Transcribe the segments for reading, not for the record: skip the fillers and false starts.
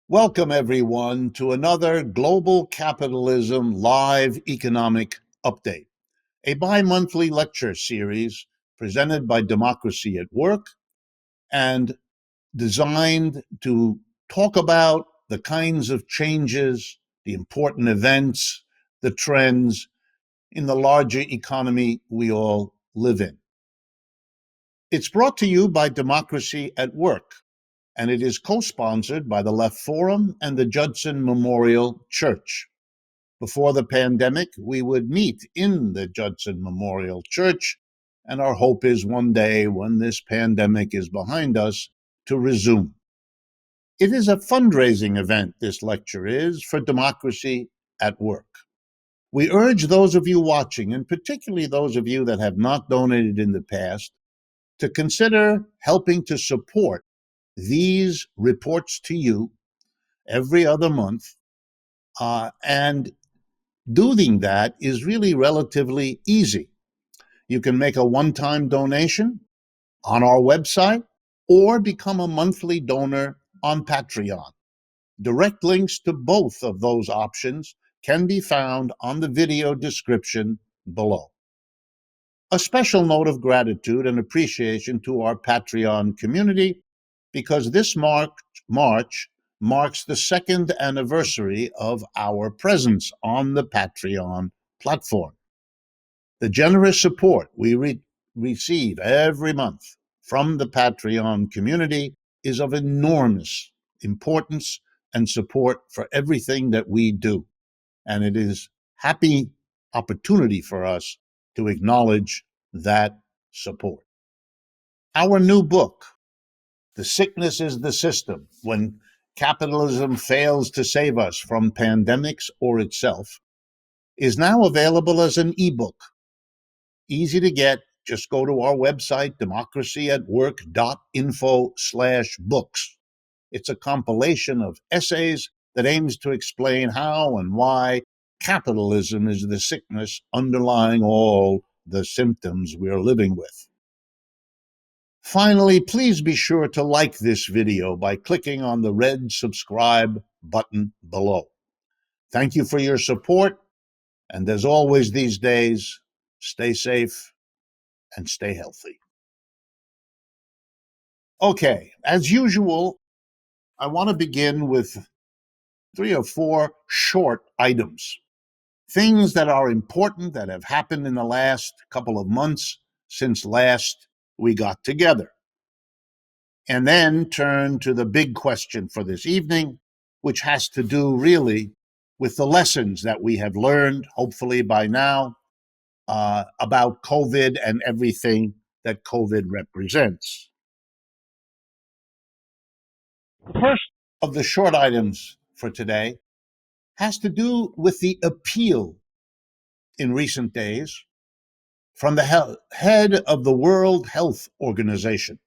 Welcome, everyone, to another Global Capitalism Live Economic Update, a bi-monthly lecture series presented by Democracy at Work and designed to talk about the kinds of changes, the important events, the trends in the larger economy we all live in. It's brought to you by Democracy at Work, and it is co-sponsored by the Left Forum and the Judson Memorial Church. Before the pandemic, we would meet in the Judson Memorial Church, and our hope is one day, when this pandemic is behind us, to resume. It is a fundraising event, this lecture is, for Democracy at Work. We urge those of you watching, and particularly those of you that have not donated in the past, to consider helping to support these reports to you every other month, and doing that is really relatively easy. You can make a one-time donation on our website or become a monthly donor on Patreon. Direct links to both of those options can be found on the video description below. A special note of gratitude and appreciation to our Patreon community, because this March marks the second anniversary of our presence on the Patreon platform. The generous support we receive every month from the Patreon community is of enormous importance and support for everything that we do. And it is happy opportunity for us to acknowledge that support. Our new book, The Sickness is the System, When Capitalism Fails to Save Us from Pandemics or Itself, is now available as an ebook. Easy to get. Just go to our website, democracyatwork.info/books. It's a compilation of essays that aims to explain how and why capitalism is the sickness underlying all the symptoms we're living with. Finally, please be sure to like this video by clicking on the red subscribe button below. Thank you for your support, and as always these days, stay safe and stay healthy. Okay, as usual, I want to begin with 3 or 4 short items. Things that are important that have happened in the last couple of months since last we got together. And then turn to the big question for this evening, which has to do really with the lessons that we have learned, hopefully by now, about COVID and everything that COVID represents. The first of the short items for today has to do with the appeal in recent days from the head of the World Health Organization.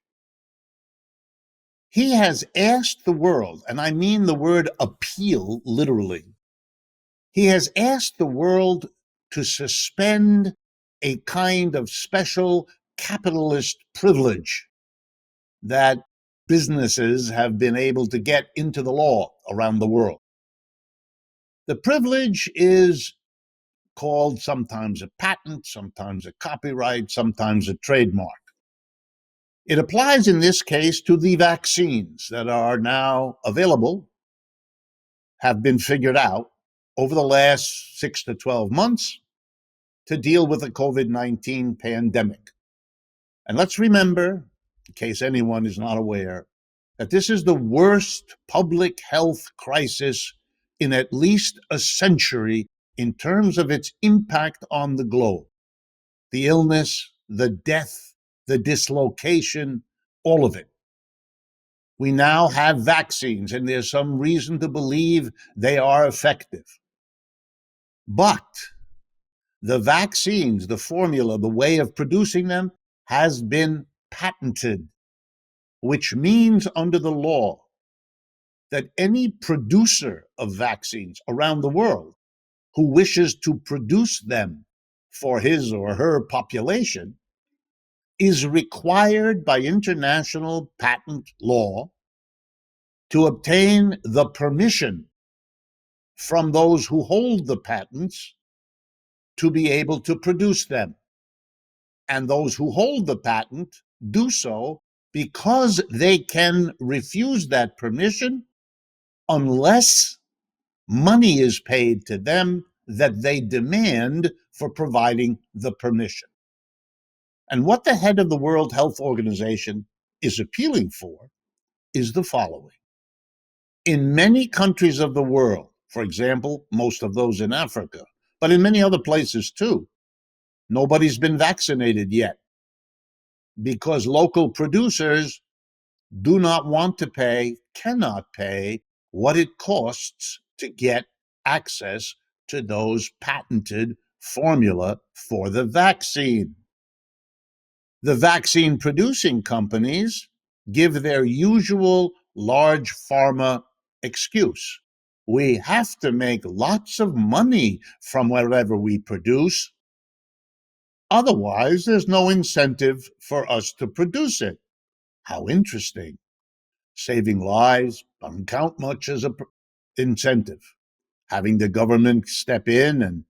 He has asked the world, and I mean the word appeal literally, he has asked the world to suspend a kind of special capitalist privilege that businesses have been able to get into the law around the world. The privilege is called sometimes a patent, sometimes a copyright, sometimes a trademark. It applies in this case to the vaccines that are now available, have been figured out over the last 6 to 12 months to deal with the COVID-19 pandemic. And let's remember, in case anyone is not aware, that this is the worst public health crisis in at least a century in terms of its impact on the globe. The illness, the death, the dislocation, all of it. We now have vaccines, and there's some reason to believe they are effective. But the vaccines, the formula, the way of producing them has been patented, which means under the law that any producer of vaccines around the world who wishes to produce them for his or her population is required by international patent law to obtain the permission from those who hold the patents to be able to produce them. And those who hold the patent do so because they can refuse that permission unless money is paid to them that they demand for providing the permission. And what the head of the World Health Organization is appealing for is the following. In many countries of the world, for example, most of those in Africa, but in many other places too, nobody's been vaccinated yet because local producers do not want to pay, cannot pay what it costs to get access to those patented formula for the vaccine. The vaccine producing companies give their usual large pharma excuse. We have to make lots of money from whatever we produce. Otherwise, there's no incentive for us to produce it. How interesting. Saving lives doesn't count much as an incentive. Having the government step in and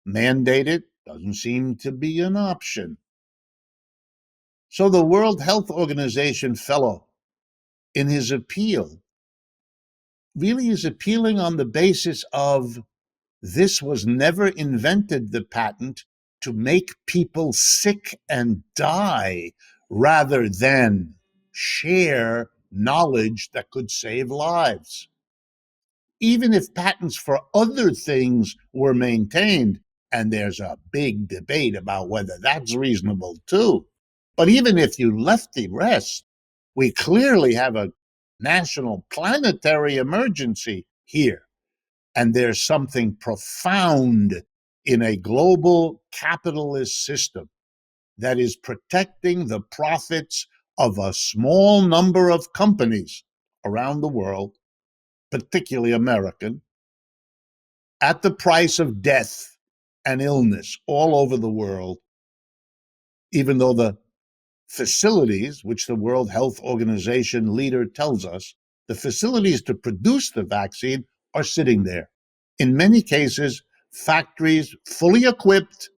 mandate it doesn't seem to be an option. So the World Health Organization fellow, in his appeal, really is appealing on the basis of this was never invented, the patent, to make people sick and die rather than share knowledge that could save lives. Even if patents for other things were maintained, and there's a big debate about whether that's reasonable too, but even if you left the rest, we clearly have a national planetary emergency here. And there's something profound in a global capitalist system that is protecting the profits of a small number of companies around the world, particularly American, at the price of death and illness all over the world, even though the facilities, which the World Health Organization leader tells us, the facilities to produce the vaccine are sitting there. In many cases, factories fully equipped,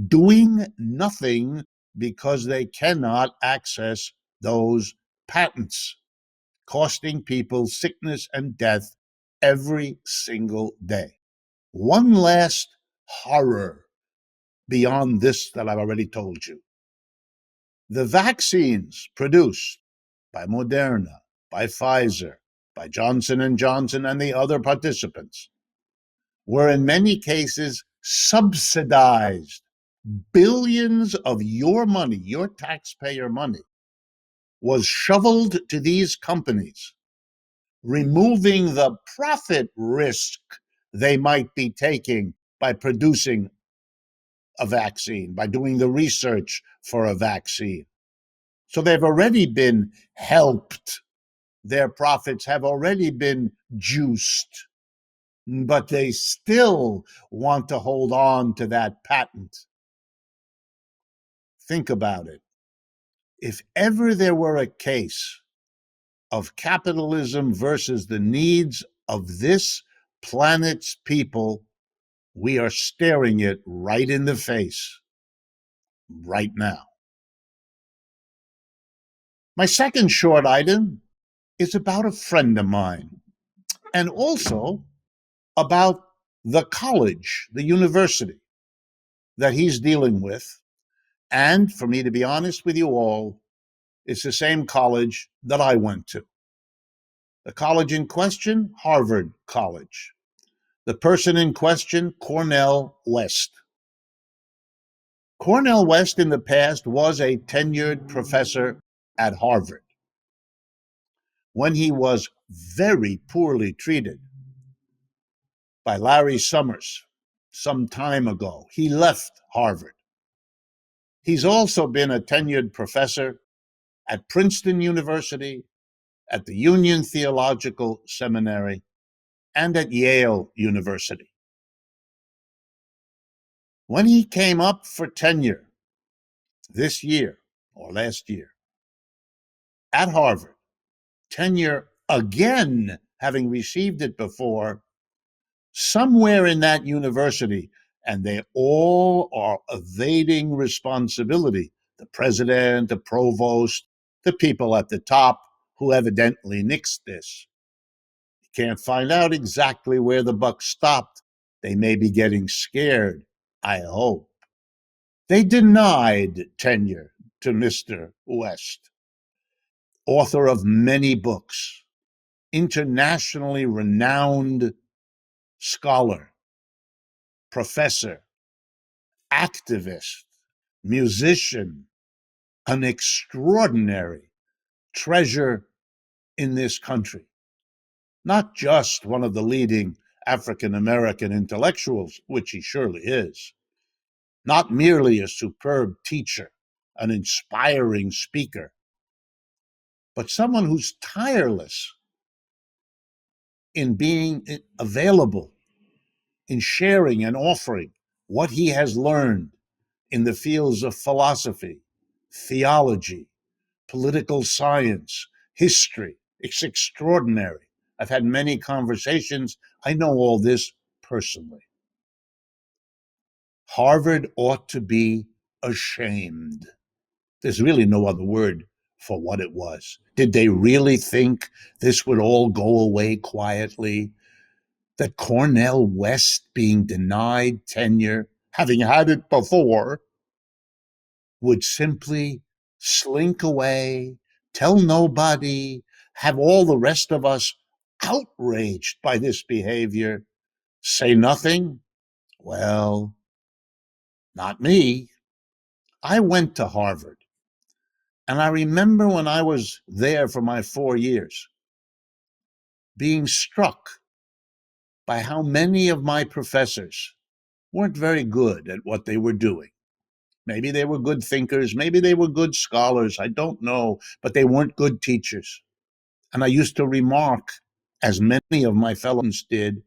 doing nothing because they cannot access those patents, costing people sickness and death every single day. One last horror beyond this that I've already told you. The vaccines produced by Moderna, by Pfizer, by Johnson & Johnson, and the other participants were in many cases subsidized. Billions of your money, your taxpayer money, was shoveled to these companies, removing the profit risk they might be taking by producing a vaccine, by doing the research for a vaccine. So they've already been helped. Their profits have already been juiced, but they still want to hold on to that patent. Think about it. If ever there were a case of capitalism versus the needs of this planet's people, we are staring it right in the face right now. My second short item is about a friend of mine, and also about the college, the university that he's dealing with. And for me to be honest with you all, it's the same college that I went to. The college in question, Harvard College. The person in question, Cornel West. Cornel West in the past was a tenured professor at Harvard. When he was very poorly treated by Larry Summers some time ago, he left Harvard. He's also been a tenured professor at Princeton University, at the Union Theological Seminary, and at Yale University. When he came up for tenure this year or last year at Harvard, tenure again, having received it before, somewhere in that university, and they all are evading responsibility. The president, the provost, the people at the top who evidently nixed this. You can't find out exactly where the buck stopped. They may be getting scared, I hope. They denied tenure to Mr. West, author of many books, internationally renowned scholar, professor, activist, musician, an extraordinary treasure in this country. Not just one of the leading African American intellectuals, which he surely is, not merely a superb teacher, an inspiring speaker, but someone who's tireless in being available, in sharing and offering what he has learned in the fields of philosophy, theology, political science, history. It's extraordinary. I've had many conversations. I know all this personally. Harvard ought to be ashamed. There's really no other word for what it was. Did they really think this would all go away quietly? That Cornel West being denied tenure, having had it before, would simply slink away, tell nobody, have all the rest of us outraged by this behavior, say nothing? Well, not me. I went to Harvard, and I remember when I was there for my 4 years, being struck by how many of my professors weren't very good at what they were doing. Maybe they were good thinkers, maybe they were good scholars, I don't know, but they weren't good teachers. And I used to remark, as many of my fellows did,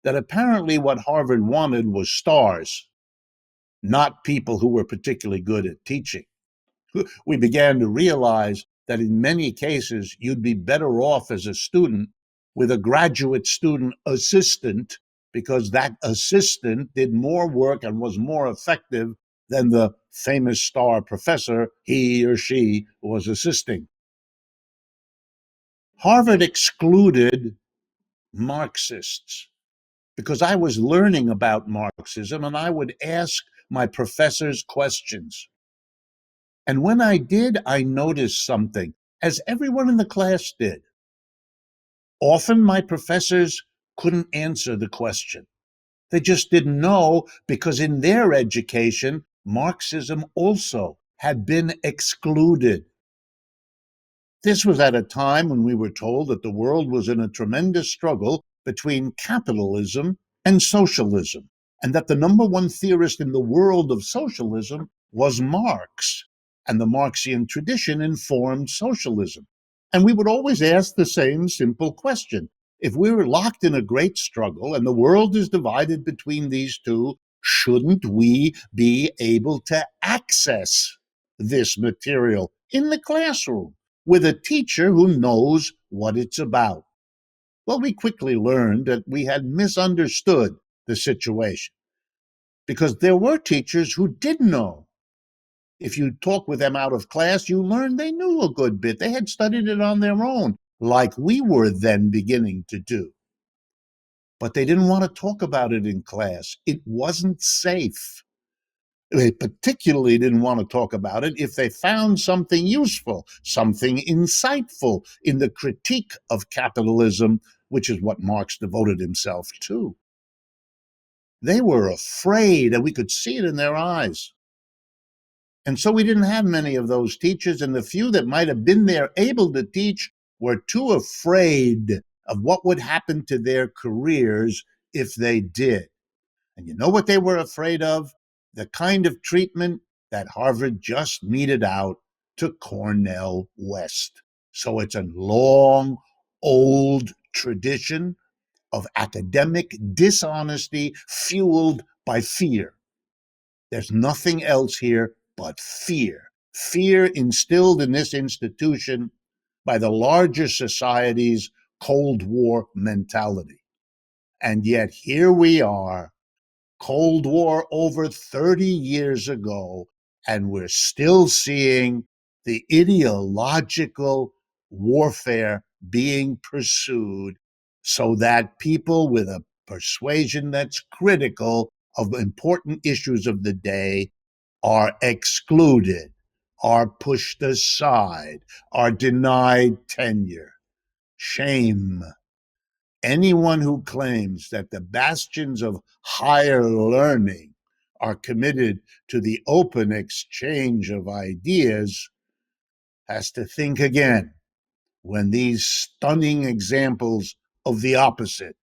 that apparently what Harvard wanted was stars, not people who were particularly good at teaching. We began to realize that in many cases, you'd be better off as a student with a graduate student assistant, because that assistant did more work and was more effective than the famous star professor he or she was assisting. Harvard excluded Marxists because I was learning about Marxism and I would ask my professors questions. And when I did, I noticed something, as everyone in the class did. Often my professors couldn't answer the question. They just didn't know, because in their education, Marxism also had been excluded. This was at a time when we were told that the world was in a tremendous struggle between capitalism and socialism, and that the number one theorist in the world of socialism was Marx, and the Marxian tradition informed socialism. And we would always ask the same simple question. If we were locked in a great struggle and the world is divided between these two, shouldn't we be able to access this material in the classroom with a teacher who knows what it's about? Well, we quickly learned that we had misunderstood the situation, because there were teachers who did know. If you talk with them out of class, you learned they knew a good bit. They had studied it on their own, like we were then beginning to do. But they didn't want to talk about it in class. It wasn't safe. They particularly didn't want to talk about it if they found something useful, something insightful in the critique of capitalism, which is what Marx devoted himself to. They were afraid, and we could see it in their eyes. And so we didn't have many of those teachers, and the few that might have been there able to teach were too afraid of what would happen to their careers if they did. And you know what they were afraid of? The kind of treatment that Harvard just meted out to Cornel West. So it's a long, old tradition of academic dishonesty fueled by fear. There's nothing else here but fear. Fear instilled in this institution by the larger society's Cold War mentality. And yet here we are, Cold War over 30 years ago, and we're still seeing the ideological warfare being pursued so that people with a persuasion that's critical of important issues of the day are excluded, are pushed aside, are denied tenure. Shame. Anyone who claims that the bastions of higher learning are committed to the open exchange of ideas has to think again when these stunning examples of the opposite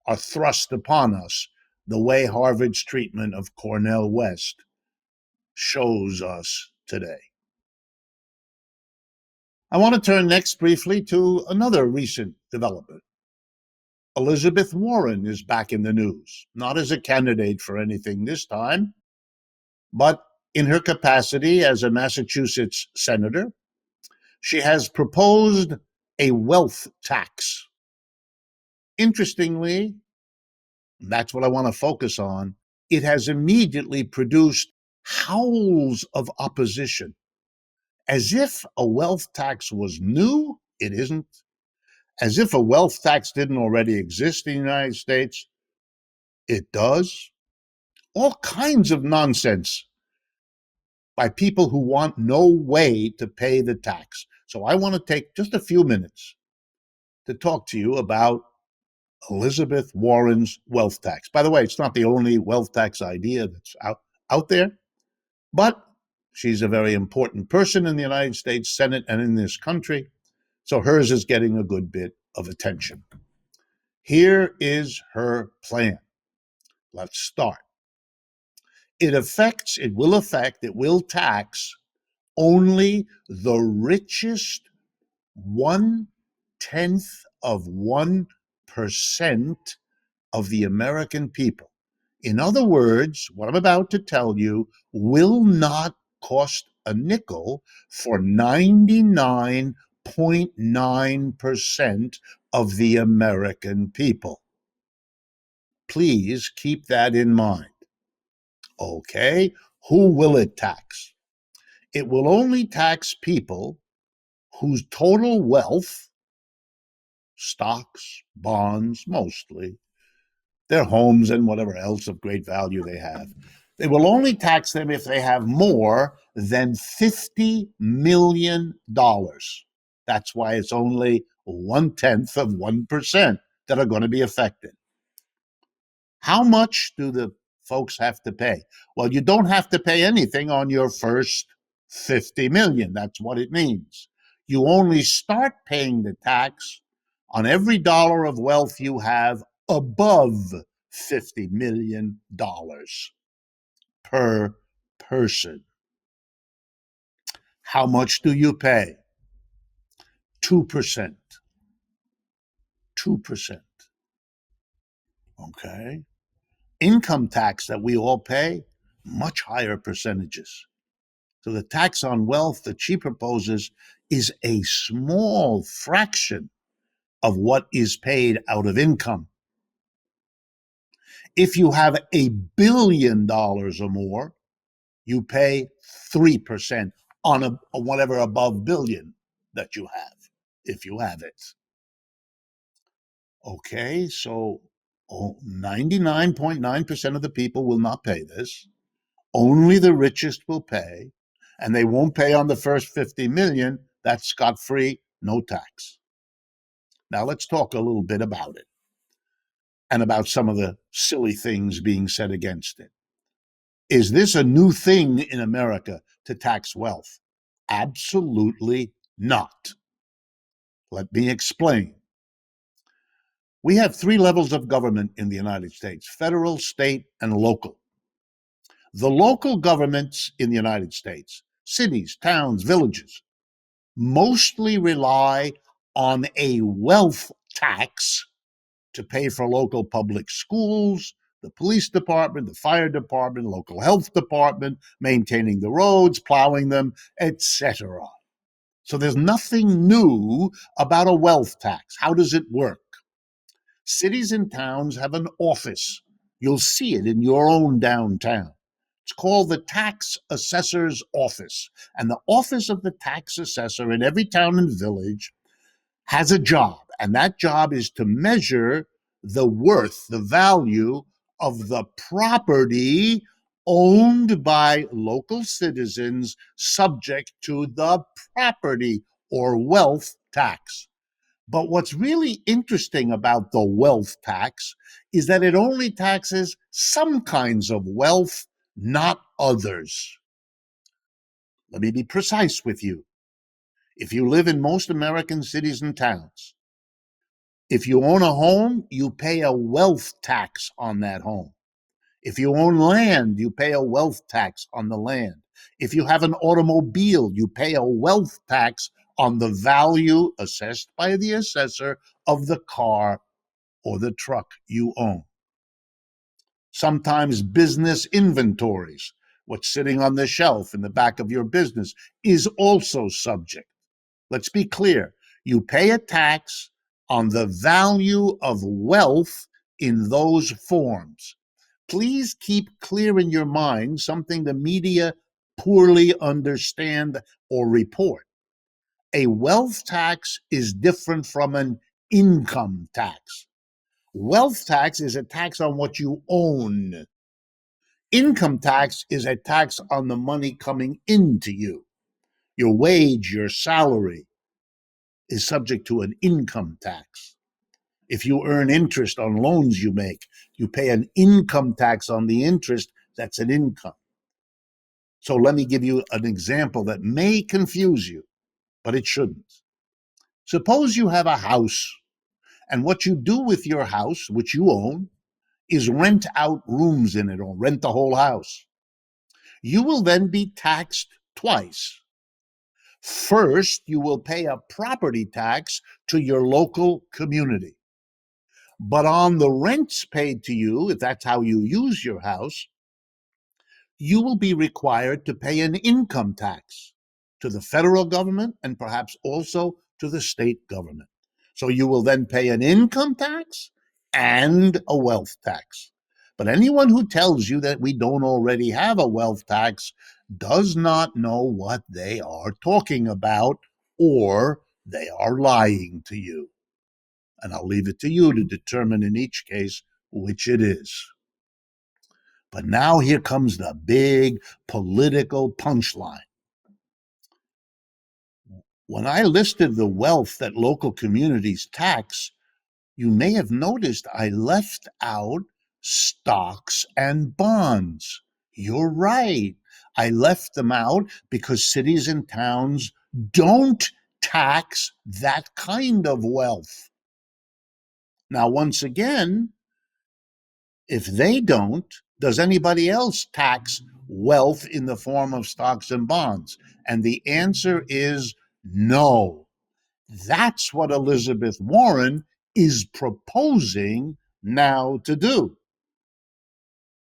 are thrust upon us the way Harvard's treatment of Cornel West shows us today. I want to turn next briefly to another recent development. Elizabeth Warren is back in the news, not as a candidate for anything this time, but in her capacity as a Massachusetts senator. She has proposed a wealth tax. Interestingly, that's what I want to focus on, it has immediately produced howls of opposition. As if a wealth tax was new, it isn't. As if a wealth tax didn't already exist in the United States, it does. All kinds of nonsense by people who want no way to pay the tax. So I want to take just a few minutes to talk to you about Elizabeth Warren's wealth tax. By the way, it's not the only wealth tax idea that's out there, but she's a very important person in the United States Senate and in this country, so hers is getting a good bit of attention. Here is her plan. Let's start. It will tax only the richest 0.1% of the American people. In other words, what I'm about to tell you will not cost a nickel for 99.9% of the American people. Please keep that in mind. Okay, who will it tax? It will only tax people whose total wealth, stocks, bonds, mostly, their homes and whatever else of great value they have. They will only tax them if they have more than $50 million. That's why it's only 0.1% that are going to be affected. How much do the folks have to pay? Well, you don't have to pay anything on your first 50 million. That's what it means. You only start paying the tax on every dollar of wealth you have above $50 million per person. How much do you pay? 2%. 2%. Okay. Income tax that we all pay, much higher percentages. So the tax on wealth that she proposes is a small fraction of what is paid out of income. If you have $1 billion or more, you pay 3% on whatever above billion that you have, if you have it. Okay, so 99.9% of the people will not pay this. Only the richest will pay, and they won't pay on the first 50 million. That's scot-free, no tax. Now let's talk a little bit about it and about some of the silly things being said against it. Is this a new thing in America to tax wealth? Absolutely not. Let me explain. We have 3 levels of government in the United States: federal, state, and local. The local governments in the United States, cities, towns, villages, mostly rely on a wealth tax to pay for local public schools, the police department, the fire department, local health department, maintaining the roads, plowing them, etc. So there's nothing new about a wealth tax. How does it work? Cities and towns have an office. You'll see it in your own downtown. It's called the tax assessor's office. And the office of the tax assessor in every town and village has a job. And that job is to measure the worth, the value of the property owned by local citizens subject to the property or wealth tax. But what's really interesting about the wealth tax is that it only taxes some kinds of wealth, not others. Let me be precise with you. If you live in most American cities and towns, if you own a home, you pay a wealth tax on that home. If you own land, you pay a wealth tax on the land. If you have an automobile, you pay a wealth tax on the value assessed by the assessor of the car or the truck you own. Sometimes business inventories, what's sitting on the shelf in the back of your business, is also subject. Let's be clear. You pay a tax on the value of wealth in those forms. Please keep clear in your mind something the media poorly understand or report. A wealth tax is different from an income tax. Wealth tax is a tax on what you own. Income tax is a tax on the money coming into you. Your wage, your salary is subject to an income tax. If you earn interest on loans you make, you pay an income tax on the interest. That's an income. So let me give you an example that may confuse you, but it shouldn't. Suppose you have a house, and what you do with your house, which you own, is rent out rooms in it or rent the whole house. You will then be taxed twice. First, you will pay a property tax to your local community. But on the rents paid to you, if that's how you use your house, you will be required to pay an income tax to the federal government and perhaps also to the state government. So you will then pay an income tax and a wealth tax. But anyone who tells you that we don't already have a wealth tax does not know what they are talking about, or they are lying to you. And I'll leave it to you to determine in each case which it is. But now here comes the big political punchline. When I listed the wealth that local communities tax, you may have noticed I left out stocks and bonds. You're right. I left them out because cities and towns don't tax that kind of wealth. Now, once again, if they don't, does anybody else tax wealth in the form of stocks and bonds? And the answer is no. That's what Elizabeth Warren is proposing now to do.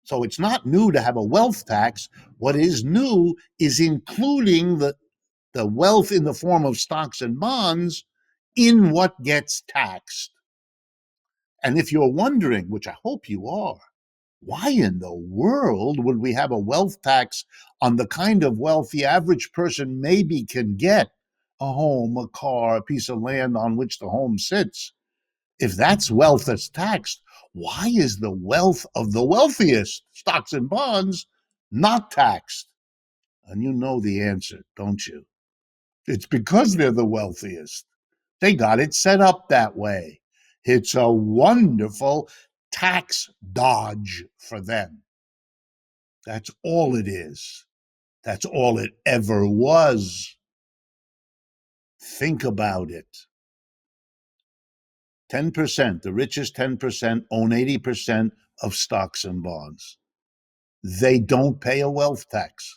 So it's not new to have a wealth tax. What is new is including the wealth in the form of stocks and bonds in what gets taxed. And if you're wondering, which I hope you are, why in the world would we have a wealth tax on the kind of wealth the average person maybe can get? A home, a car, a piece of land on which the home sits. If that's wealth that's taxed, why is the wealth of the wealthiest, stocks and bonds, not taxed? And you know the answer, don't you? It's because they're the wealthiest. They got it set up that way. It's a wonderful tax dodge for them. That's all it is. That's all it ever was. Think about it. 10%, the richest 10% own 80% of stocks and bonds. They don't pay a wealth tax.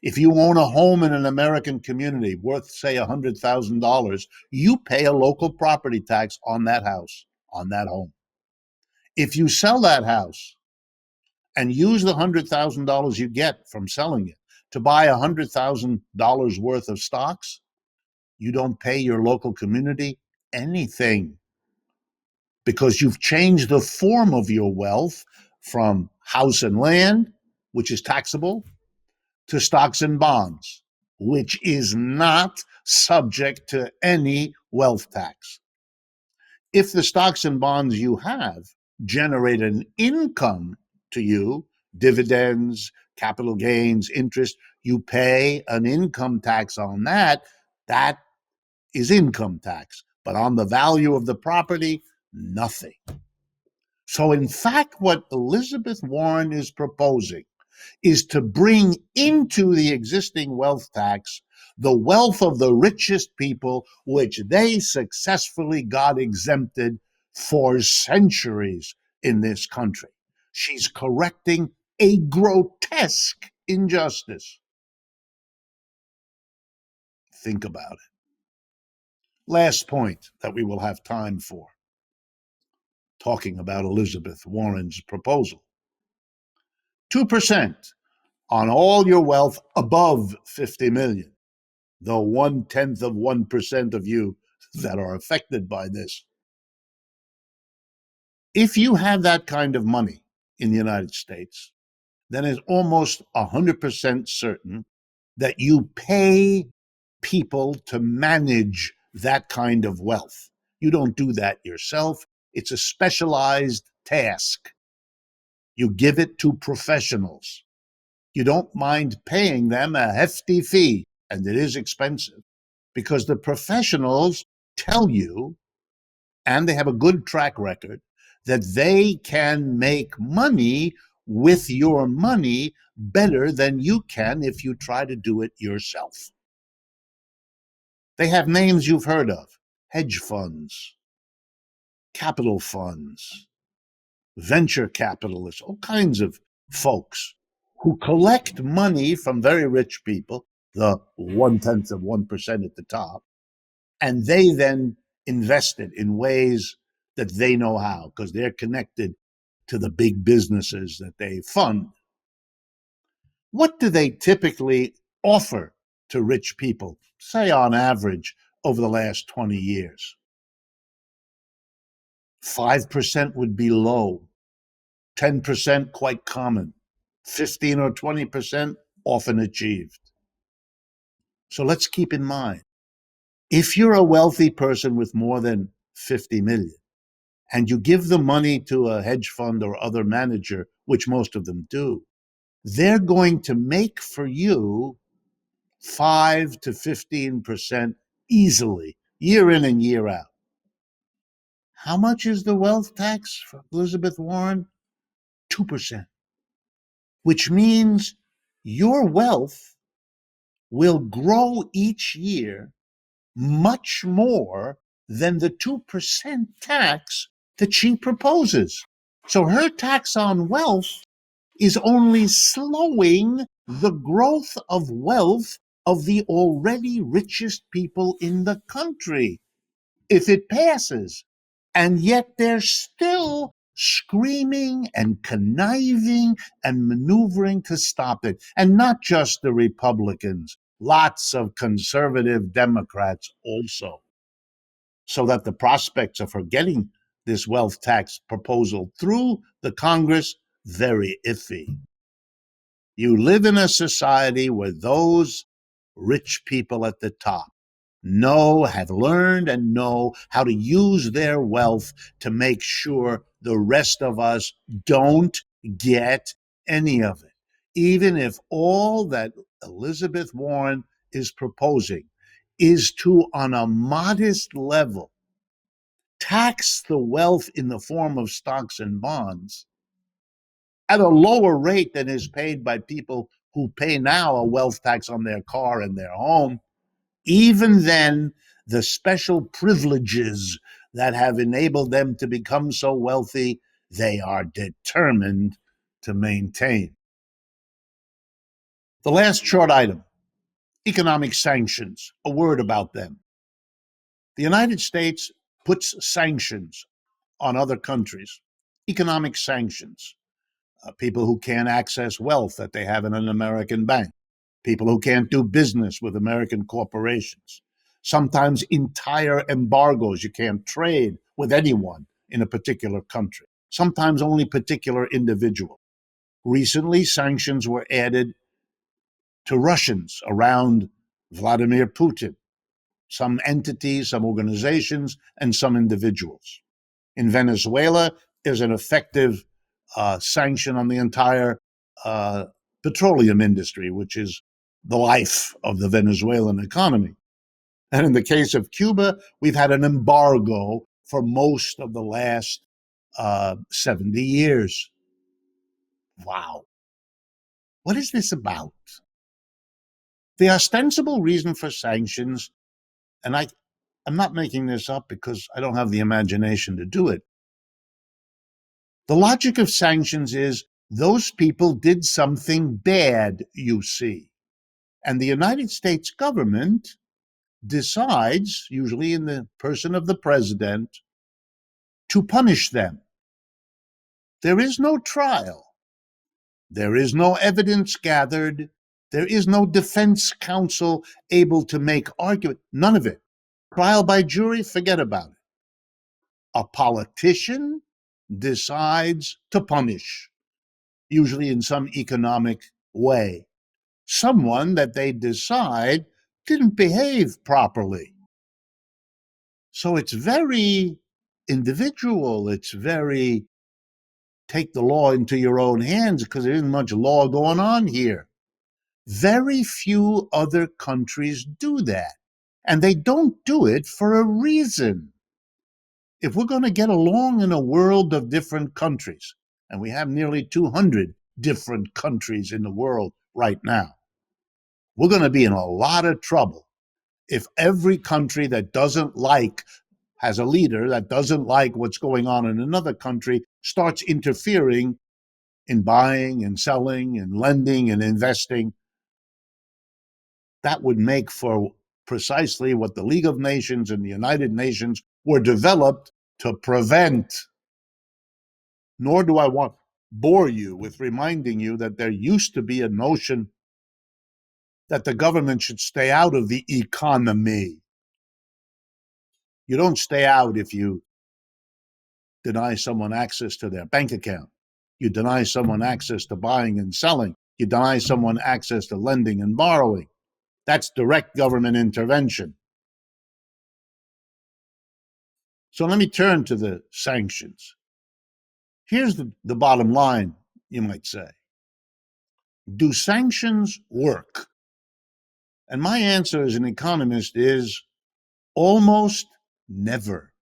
If you own a home in an American community worth, say, $100,000, you pay a local property tax on that house, on that home. If you sell that house and use the $100,000 you get from selling it to buy $100,000 worth of stocks, You don't pay your local community anything because you've changed the form of your wealth from house and land, which is taxable, to stocks and bonds, which is not subject to any wealth tax. If the stocks and bonds you have generate an income to you, dividends, capital gains, interest, you pay an income tax on that. That is income tax. But on the value of the property, nothing. So, in fact, what Elizabeth Warren is proposing is to bring into the existing wealth tax the wealth of the richest people, which they successfully got exempted for centuries in this country. She's correcting a grotesque injustice. Think about it. Last point that we will have time for, talking about Elizabeth Warren's proposal. 2% on all your wealth above 50 million, the 0.1% of you that are affected by this. If you have that kind of money in the United States, then it's almost 100% certain that you pay people to manage that kind of wealth. You don't do that yourself. It's a specialized task. You give it to professionals. You don't mind paying them a hefty fee, and it is expensive, because the professionals tell you, and they have a good track record, that they can make money with your money better than you can if you try to do it yourself. They have names you've heard of: hedge funds, capital funds, venture capitalists, all kinds of folks who collect money from very rich people, the 0.1% at the top, and they then invest it in ways that they know how, because they're connected to the big businesses that they fund. What do they typically offer to rich people, say on average, over the last 20 years? 5% would be low, 10% quite common, 15 or 20% often achieved. So let's keep in mind, if you're a wealthy person with more than 50 million, and you give the money to a hedge fund or other manager, which most of them do, they're going to make for you 5 to 15% easily, year in and year out. How much is the wealth tax for Elizabeth Warren? 2%, which means your wealth will grow each year much more than the 2% tax that she proposes. So her tax on wealth is only slowing the growth of wealth of the already richest people in the country, if it passes. And yet they're still screaming and conniving and maneuvering to stop it. And not just the Republicans, lots of conservative Democrats also. So that the prospects of her getting this wealth tax proposal through the Congress, very iffy. You live in a society where those rich people at the top have learned and know how to use their wealth to make sure the rest of us don't get any of it. Even if all that Elizabeth Warren is proposing is to, on a modest level, tax the wealth in the form of stocks and bonds at a lower rate than is paid by people who pay now a wealth tax on their car and their home, even then, the special privileges that have enabled them to become so wealthy, they are determined to maintain. The last short item, economic sanctions, a word about them. The United States puts sanctions on other countries, economic sanctions. People who can't access wealth that they have in an American bank, people who can't do business with American corporations, sometimes entire embargoes. You can't trade with anyone in a particular country, sometimes only particular individuals. Recently, sanctions were added to Russians around Vladimir Putin, some entities, some organizations, and some individuals. In Venezuela, there's an effective sanction on the entire petroleum industry, which is the life of the Venezuelan economy. And in the case of Cuba, we've had an embargo for most of the last 70 years. Wow. What is this about? The ostensible reason for sanctions, and I'm not making this up because I don't have the imagination to do it. The logic of sanctions is those people did something bad, you see. And the United States government decides, usually in the person of the president, to punish them. There is no trial. There is no evidence gathered. There is no defense counsel able to make argument. None of it. Trial by jury, forget about it. A politician decides to punish, usually in some economic way, someone that they decide didn't behave properly. So it's very individual. It's very take the law into your own hands because there isn't much law going on here. Very few other countries do that. And they don't do it for a reason. If we're going to get along in a world of different countries, and we have nearly 200 different countries in the world right now, we're going to be in a lot of trouble if every country that doesn't like, has a leader that doesn't like what's going on in another country, starts interfering in buying and selling and lending and investing. That would make for precisely what the League of Nations and the United Nations were developed to prevent. Nor do I want to bore you with reminding you that there used to be a notion that the government should stay out of the economy. You don't stay out if you deny someone access to their bank account. You deny someone access to buying and selling. You deny someone access to lending and borrowing. That's direct government intervention. So let me turn to the sanctions. Here's the bottom line, you might say. Do sanctions work? And my answer as an economist is almost never.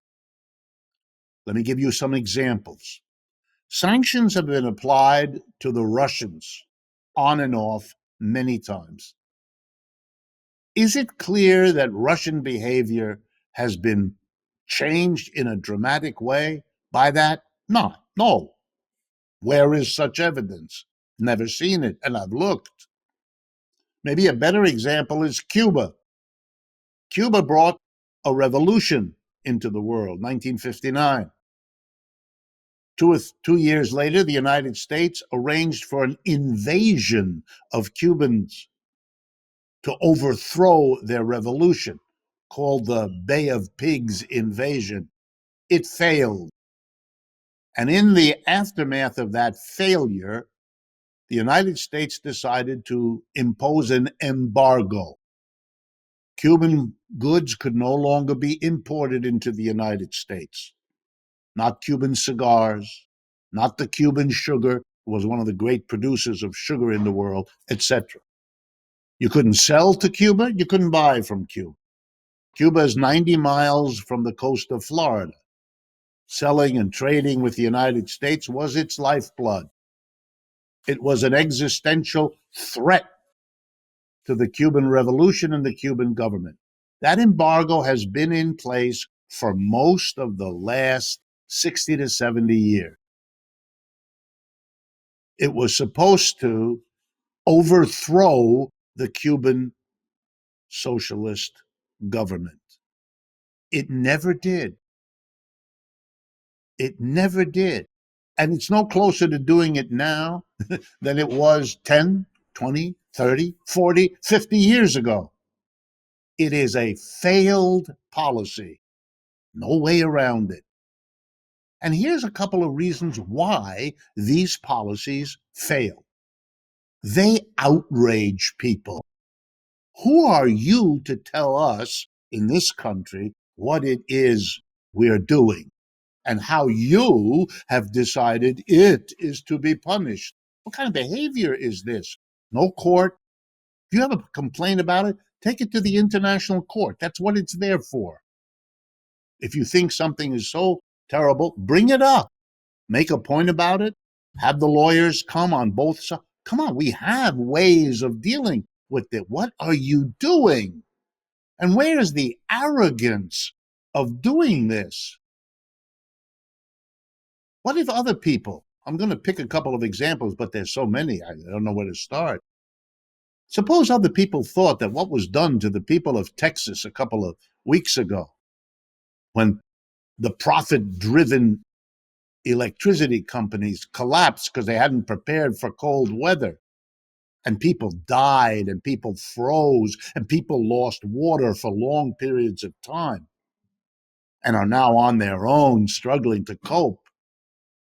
Let me give you some examples. Sanctions have been applied to the Russians on and off many times. Is it clear that Russian behavior has been changed in a dramatic way by that? No. Where is such evidence? Never seen it, and I've looked. Maybe a better example is Cuba. Cuba brought a revolution into the world, 1959. 2 years later, the United States arranged for an invasion of Cubans to overthrow their revolution, called the Bay of Pigs invasion. It failed. And in the aftermath of that failure, the United States decided to impose an embargo. Cuban goods could no longer be imported into the United States. Not Cuban cigars, not the Cuban sugar, it was one of the great producers of sugar in the world, etc. You couldn't sell to Cuba, you couldn't buy from Cuba. Cuba is 90 miles from the coast of Florida. Selling and trading with the United States was its lifeblood. It was an existential threat to the Cuban Revolution and the Cuban government. That embargo has been in place for most of the last 60 to 70 years. It was supposed to overthrow the Cuban socialist government. It never did. It never did. And it's no closer to doing it now than it was 10, 20, 30, 40, 50 years ago. It is a failed policy. No way around it. And here's a couple of reasons why these policies fail. They outrage people. Who are you to tell us in this country what it is we're doing and how you have decided it is to be punished? What kind of behavior is this? No court. If you have a complaint about it, take it to the international court. That's what it's there for. If you think something is so terrible, bring it up. Make a point about it. Have the lawyers come on both sides. Come on, we have ways of dealing with it. What are you doing? And where is the arrogance of doing this? What if other people, I'm going to pick a couple of examples, but there's so many, I don't know where to start. Suppose other people thought that what was done to the people of Texas a couple of weeks ago, when the profit-driven electricity companies collapsed because they hadn't prepared for cold weather, and people died, and people froze, and people lost water for long periods of time, and are now on their own struggling to cope.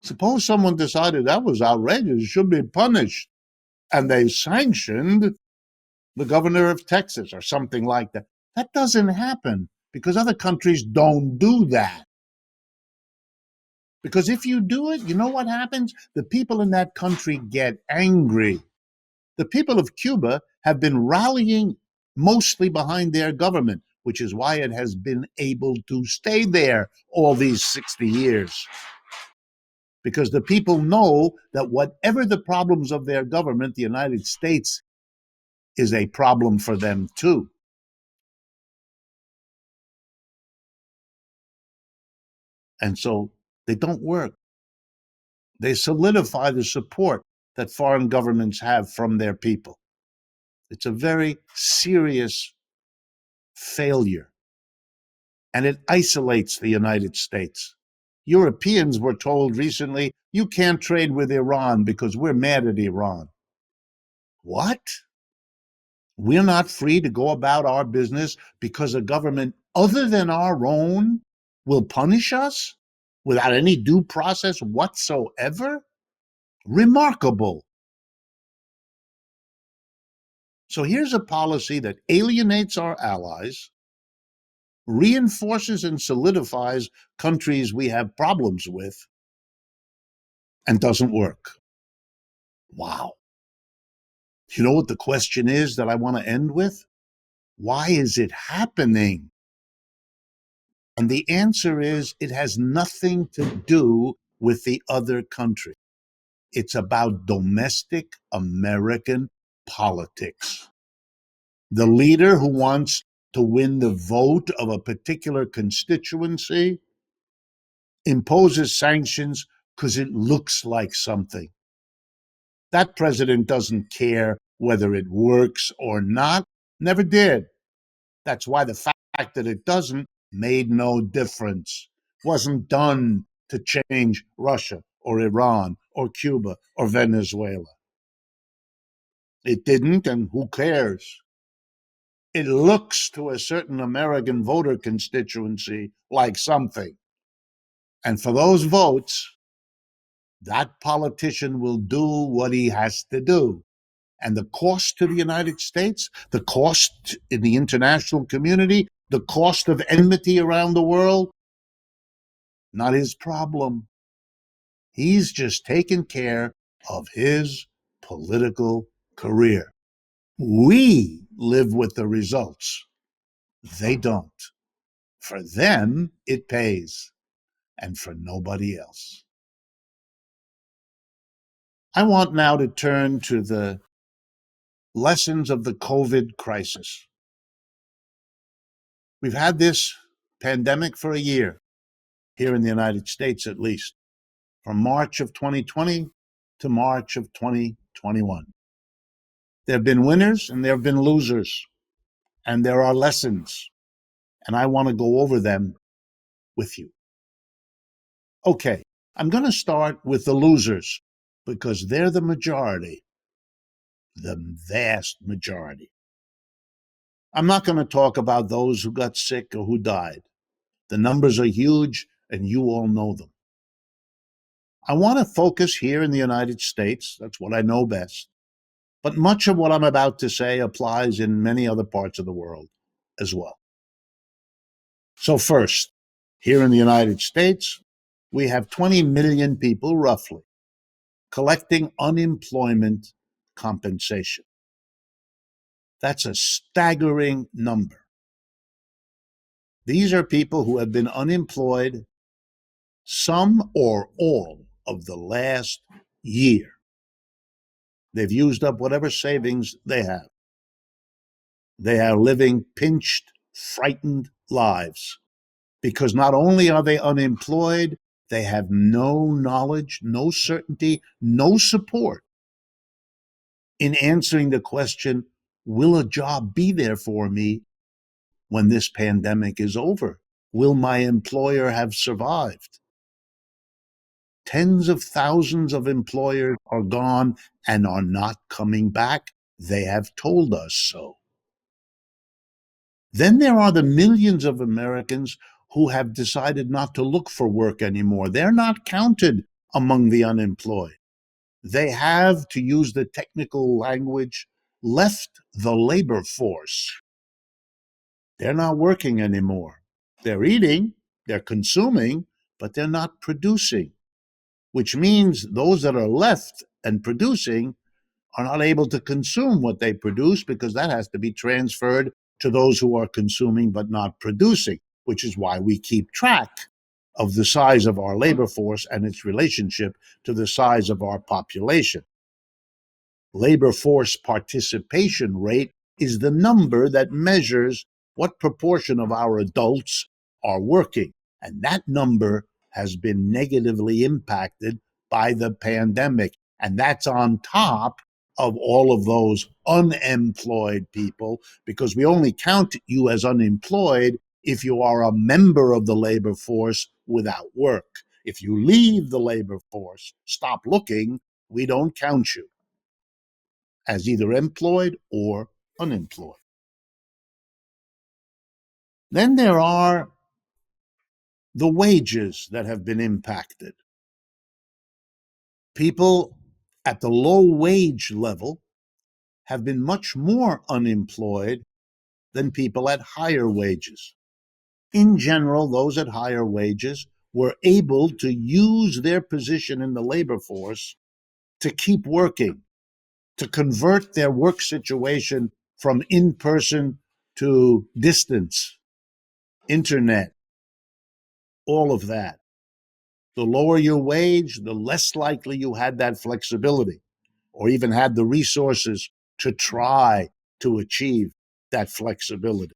Suppose someone decided that was outrageous, should be punished, and they sanctioned the governor of Texas or something like that. That doesn't happen because other countries don't do that. Because if you do it, you know what happens? The people in that country get angry. The people of Cuba have been rallying mostly behind their government, which is why it has been able to stay there all these 60 years. Because the people know that whatever the problems of their government, the United States is a problem for them too. And so they don't work. They solidify the support that foreign governments have from their people. It's a very serious failure. And it isolates the United States. Europeans were told recently, you can't trade with Iran because we're mad at Iran. What? We're not free to go about our business because a government other than our own will punish us without any due process whatsoever? Remarkable. So here's a policy that alienates our allies, reinforces and solidifies countries we have problems with, and doesn't work. Wow. You know what the question is that I want to end with? Why is it happening? And the answer is it has nothing to do with the other country. It's about domestic American politics. The leader who wants to win the vote of a particular constituency imposes sanctions because it looks like something. That president doesn't care whether it works or not, never did. That's why the fact that it doesn't made no difference. Wasn't done to change Russia or Iran or Cuba or Venezuela. It didn't, and who cares? It looks to a certain American voter constituency like something. And for those votes, that politician will do what he has to do. And the cost to the United States, the cost in the international community, the cost of enmity around the world, not his problem. He's just taking care of his political career. We live with the results. They don't. For them, it pays, and for nobody else. I want now to turn to the lessons of the COVID crisis. We've had this pandemic for a year, here in the United States at least, from March of 2020 to March of 2021. There have been winners and there have been losers, and there are lessons, and I want to go over them with you. Okay, I'm going to start with the losers because they're the majority, the vast majority. I'm not going to talk about those who got sick or who died. The numbers are huge, and you all know them. I want to focus here in the United States. That's what I know best. But much of what I'm about to say applies in many other parts of the world as well. So first, here in the United States, we have 20 million people, roughly, collecting unemployment compensation. That's a staggering number. These are people who have been unemployed some or all of the last year. They've used up whatever savings they have. They are living pinched, frightened lives because not only are they unemployed, they have no knowledge, no certainty, no support in answering the question, will a job be there for me when this pandemic is over? Will my employer have survived? Tens of thousands of employers are gone and are not coming back. They have told us so. Then there are the millions of Americans who have decided not to look for work anymore. They're not counted among the unemployed. They have, to use the technical language, left the labor force. They're not working anymore. They're eating, they're consuming, but they're not producing, which means those that are left and producing are not able to consume what they produce because that has to be transferred to those who are consuming but not producing, which is why we keep track of the size of our labor force and its relationship to the size of our population. Labor force participation rate is the number that measures what proportion of our adults are working. And that number has been negatively impacted by the pandemic. And that's on top of all of those unemployed people, because we only count you as unemployed if you are a member of the labor force without work. If you leave the labor force, stop looking, we don't count you as either employed or unemployed. Then there are the wages that have been impacted. People at the low wage level have been much more unemployed than people at higher wages. In general, those at higher wages were able to use their position in the labor force to keep working, to convert their work situation from in-person to distance, internet, all of that. The lower your wage, the less likely you had that flexibility or even had the resources to try to achieve that flexibility.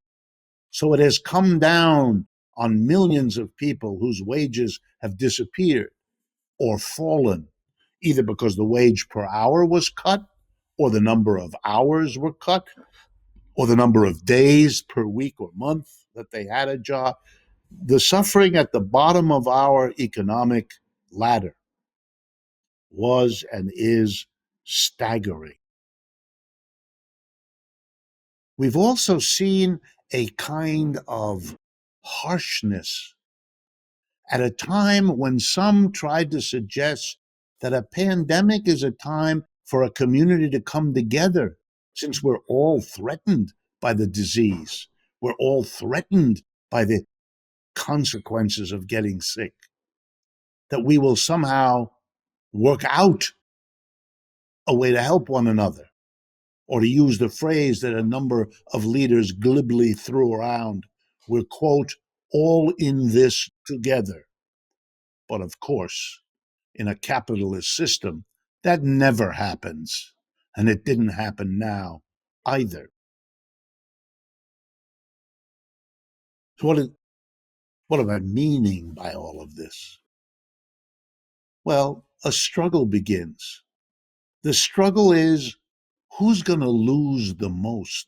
So it has come down on millions of people whose wages have disappeared or fallen, either because the wage per hour was cut, or the number of hours were cut, or the number of days per week or month that they had a job. The suffering at the bottom of our economic ladder was and is staggering. We've also seen a kind of harshness at a time when some tried to suggest that a pandemic is a time for a community to come together, since we're all threatened by the disease. We're all threatened by the consequences of getting sick, that we will somehow work out a way to help one another, or to use the phrase that a number of leaders glibly threw around, we're, quote, all in this together. But of course, in a capitalist system, that never happens. And it didn't happen now either. So what am I meaning by all of this? Well, a struggle begins. The struggle is who's going to lose the most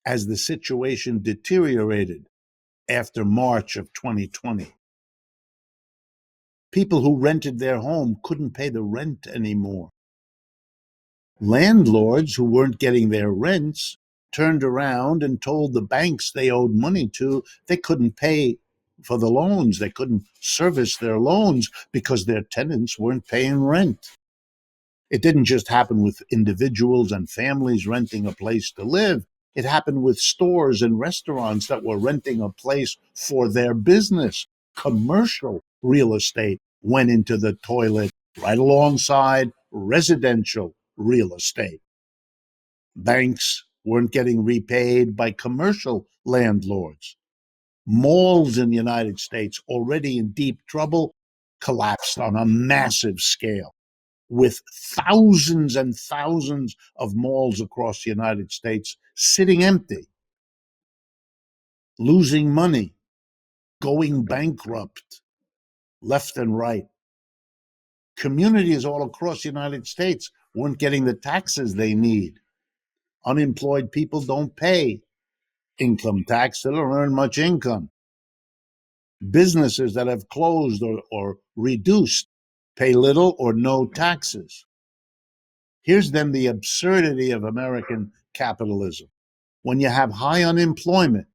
as the situation deteriorated after March of 2020. People who rented their home couldn't pay the rent anymore. Landlords who weren't getting their rents turned around and told the banks they owed money to they couldn't pay for the loans. They couldn't service their loans because their tenants weren't paying rent. It didn't just happen with individuals and families renting a place to live. It happened with stores and restaurants that were renting a place for their business. Commercial real estate went into the toilet right alongside residential real estate. Banks weren't getting repaid by commercial landlords. Malls in the United States, already in deep trouble, collapsed on a massive scale, with thousands and thousands of malls across the United States sitting empty, losing money, going bankrupt left and right. Communities all across the United States weren't getting the taxes they need. Unemployed people don't pay income tax, they don't earn much income. Businesses that have closed or reduced pay little or no taxes. Here's then the absurdity of American capitalism. When you have high unemployment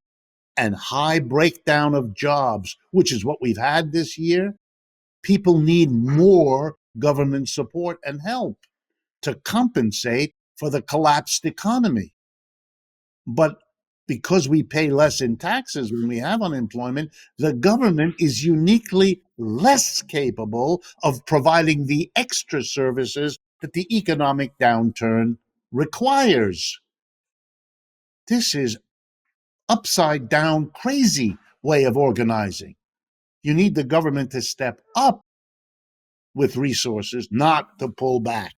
and high breakdown of jobs, which is what we've had this year, people need more government support and help to compensate for the collapsed economy. But because we pay less in taxes when we have unemployment, the government is uniquely less capable of providing the extra services that the economic downturn requires. This is upside down, crazy way of organizing. You need the government to step up with resources, not to pull back.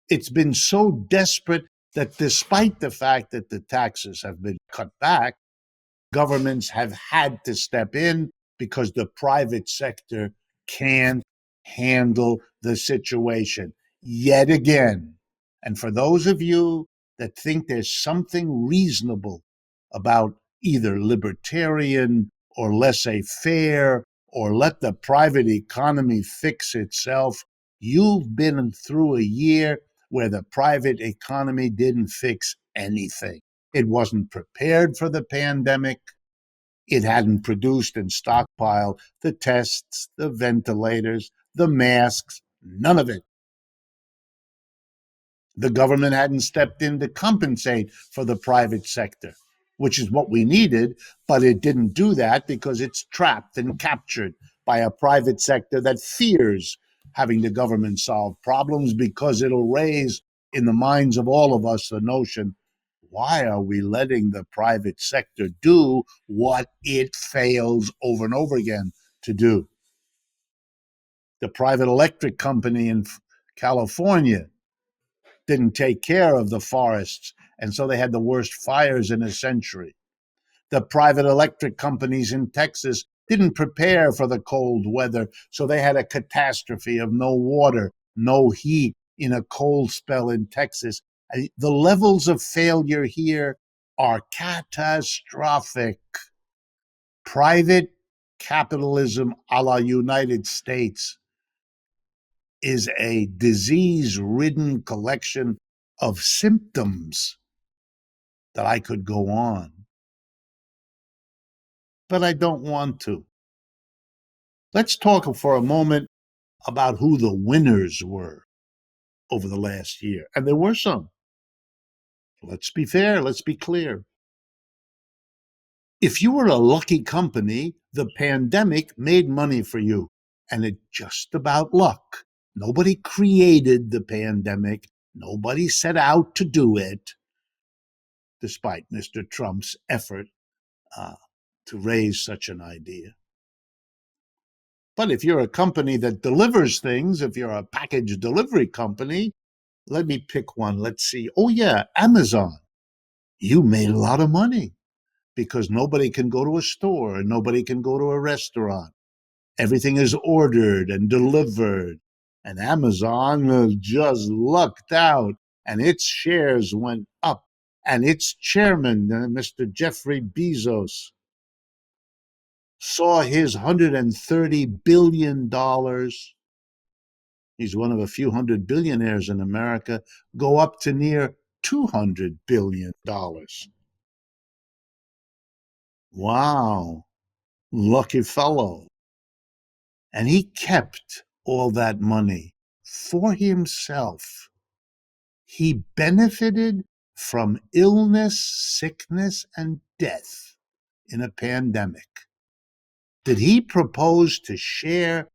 It's been so desperate that despite the fact that the taxes have been cut back, governments have had to step in because the private sector can't handle the situation yet again. And for those of you that think there's something reasonable about either libertarian or laissez-faire or let the private economy fix itself, you've been through a year where the private economy didn't fix anything. It wasn't prepared for the pandemic. It hadn't produced and stockpiled the tests, the ventilators, the masks, none of it. The government hadn't stepped in to compensate for the private sector, which is what we needed, but it didn't do that because it's trapped and captured by a private sector that fears having the government solve problems because it'll raise in the minds of all of us the notion, why are we letting the private sector do what it fails over and over again to do? The private electric company in California didn't take care of the forests, and so they had the worst fires in a century. The private electric companies in Texas didn't prepare for the cold weather, so they had a catastrophe of no water, no heat in a cold spell in Texas. The levels of failure here are catastrophic. Private capitalism a la United States is a disease-ridden collection of symptoms that I could go on. But I don't want to. Let's talk for a moment about who the winners were over the last year. And there were some. Let's be fair, let's be clear. If you were a lucky company, the pandemic made money for you, and it's just about luck. Nobody created the pandemic. Nobody set out to do it, despite Mr. Trump's effort to raise such an idea. But if you're a company that delivers things, if you're a package delivery company, let me pick one. Let's see. Oh, yeah, Amazon. You made a lot of money because nobody can go to a store and nobody can go to a restaurant. Everything is ordered and delivered. And Amazon just lucked out and its shares went up. And its chairman, Mr. Jeffrey Bezos, saw his $130 billion, he's one of a few hundred billionaires in America, go up to near $200 billion. Wow, lucky fellow. And he kept all that money for himself. He benefited from illness, sickness, and death in a pandemic. Did he propose to share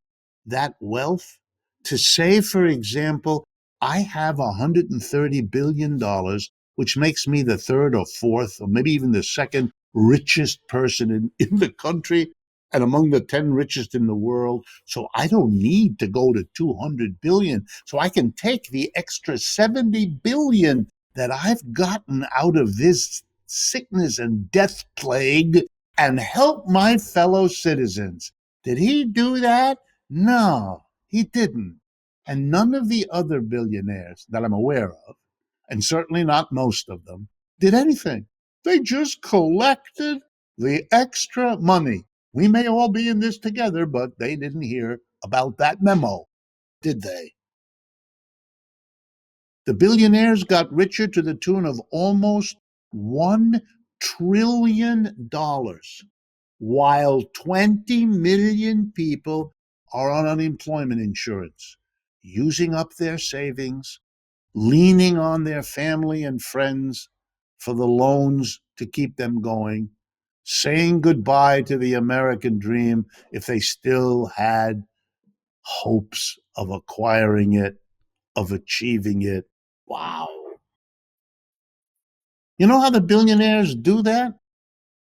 that wealth? To say, for example, I have $130 billion, which makes me the third or fourth, or maybe even the second richest person in the country and among the 10 richest in the world. So I don't need to go to 200 billion. So I can take the extra 70 billion that I've gotten out of this sickness and death plague and help my fellow citizens. Did he do that? No, he didn't. And none of the other billionaires that I'm aware of, and certainly not most of them, did anything. They just collected the extra money. We may all be in this together, but they didn't hear about that memo, did they? The billionaires got richer to the tune of almost $1 trillion, while 20 million people are on unemployment insurance, using up their savings, leaning on their family and friends for the loans to keep them going, saying goodbye to the American dream if they still had hopes of acquiring it, of achieving it. Wow. You know how the billionaires do that?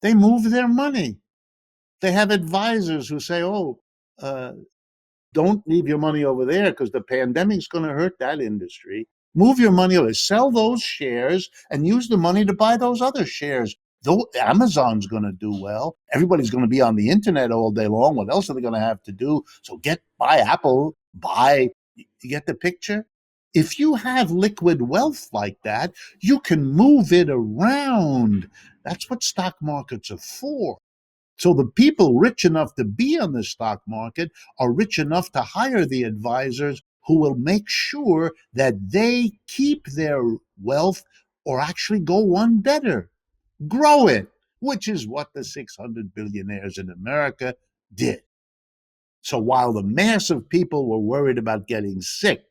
They move their money. They have advisors who say, uh, don't leave your money over there because the pandemic's going to hurt that industry. Move your money over, sell those shares and use the money to buy those other shares. Though Amazon's going to do well, everybody's going to be on the internet all day long. What else are they going to have to do? So buy Apple, you get the picture? If you have liquid wealth like that, you can move it around. That's what stock markets are for. So the people rich enough to be on the stock market are rich enough to hire the advisors who will make sure that they keep their wealth or actually go one better, grow it, which is what the 600 billionaires in America did. So while the mass of people were worried about getting sick,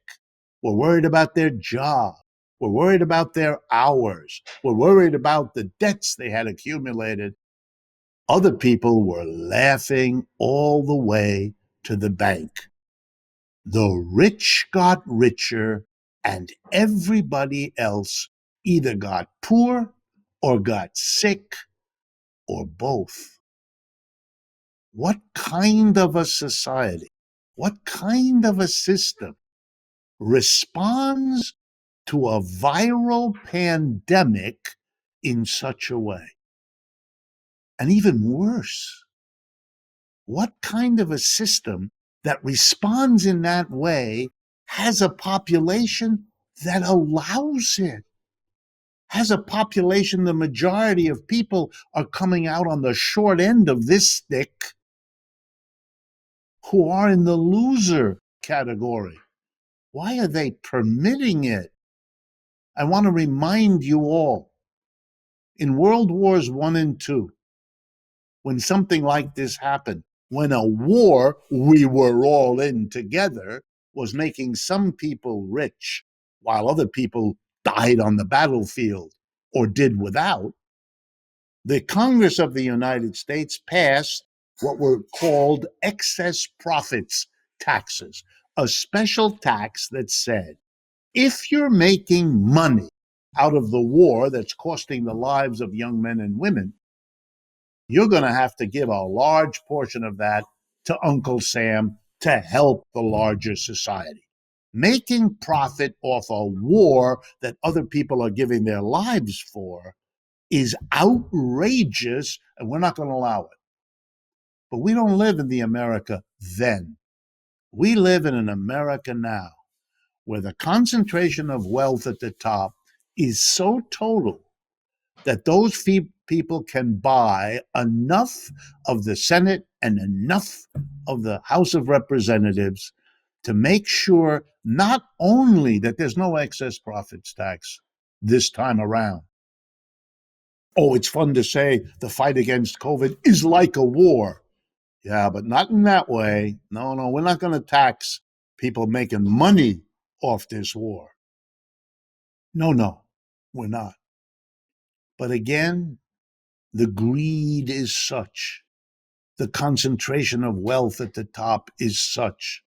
were worried about their job, were worried about their hours, were worried about the debts they had accumulated, other people were laughing all the way to the bank. The rich got richer, and everybody else either got poor or got sick or both. What kind of a society, what kind of a system responds to a viral pandemic in such a way? And even worse, what kind of a system that responds in that way has a population that allows it? Has a population, the majority of people are coming out on the short end of this stick, who are in the loser category. Why are they permitting it? I want to remind you all, in World Wars I and II, when something like this happened, when a war we were all in together was making some people rich while other people died on the battlefield or did without, the Congress of the United States passed what were called excess profits taxes, a special tax that said, if you're making money out of the war that's costing the lives of young men and women, you're going to have to give a large portion of that to Uncle Sam to help the larger society. Making profit off a war that other people are giving their lives for is outrageous, and we're not going to allow it. But we don't live in the America then. We live in an America now where the concentration of wealth at the top is so total that those people can buy enough of the Senate and enough of the House of Representatives to make sure not only that there's no excess profits tax this time around. Oh, it's fun to say the fight against COVID is like a war. Yeah, but not in that way. No, we're not going to tax people making money off this war. No, we're not. But again, the greed is such, the concentration of wealth at the top is such,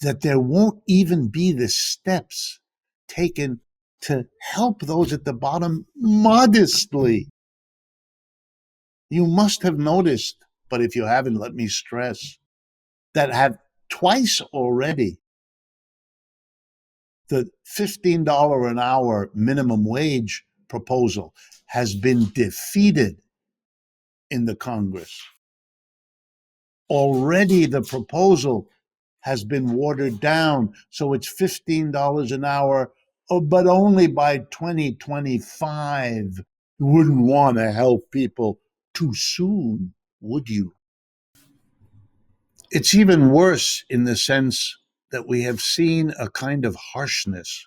that there won't even be the steps taken to help those at the bottom modestly. You must have noticed, but if you haven't, let me stress, that have twice already the $15 an hour minimum wage proposal has been defeated in the Congress. Already the proposal has been watered down, so it's $15 an hour, but only by 2025. You wouldn't want to help people too soon, would you? It's even worse in the sense that we have seen a kind of harshness,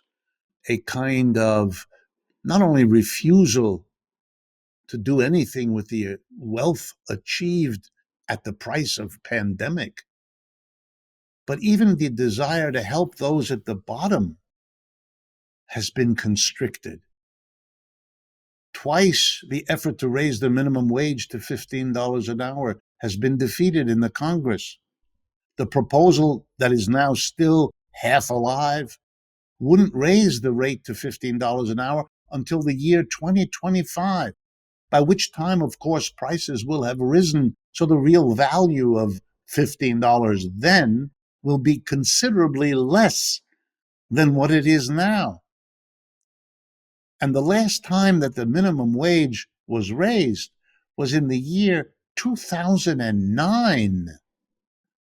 a kind of not only refusal to do anything with the wealth achieved at the price of pandemic, but even the desire to help those at the bottom has been constricted. Twice the effort to raise the minimum wage to $15 an hour has been defeated in the Congress. The proposal that is now still half alive wouldn't raise the rate to $15 an hour until the year 2025, by which time, of course, prices will have risen, so the real value of $15 then will be considerably less than what it is now. And the last time that the minimum wage was raised was in the year 2009.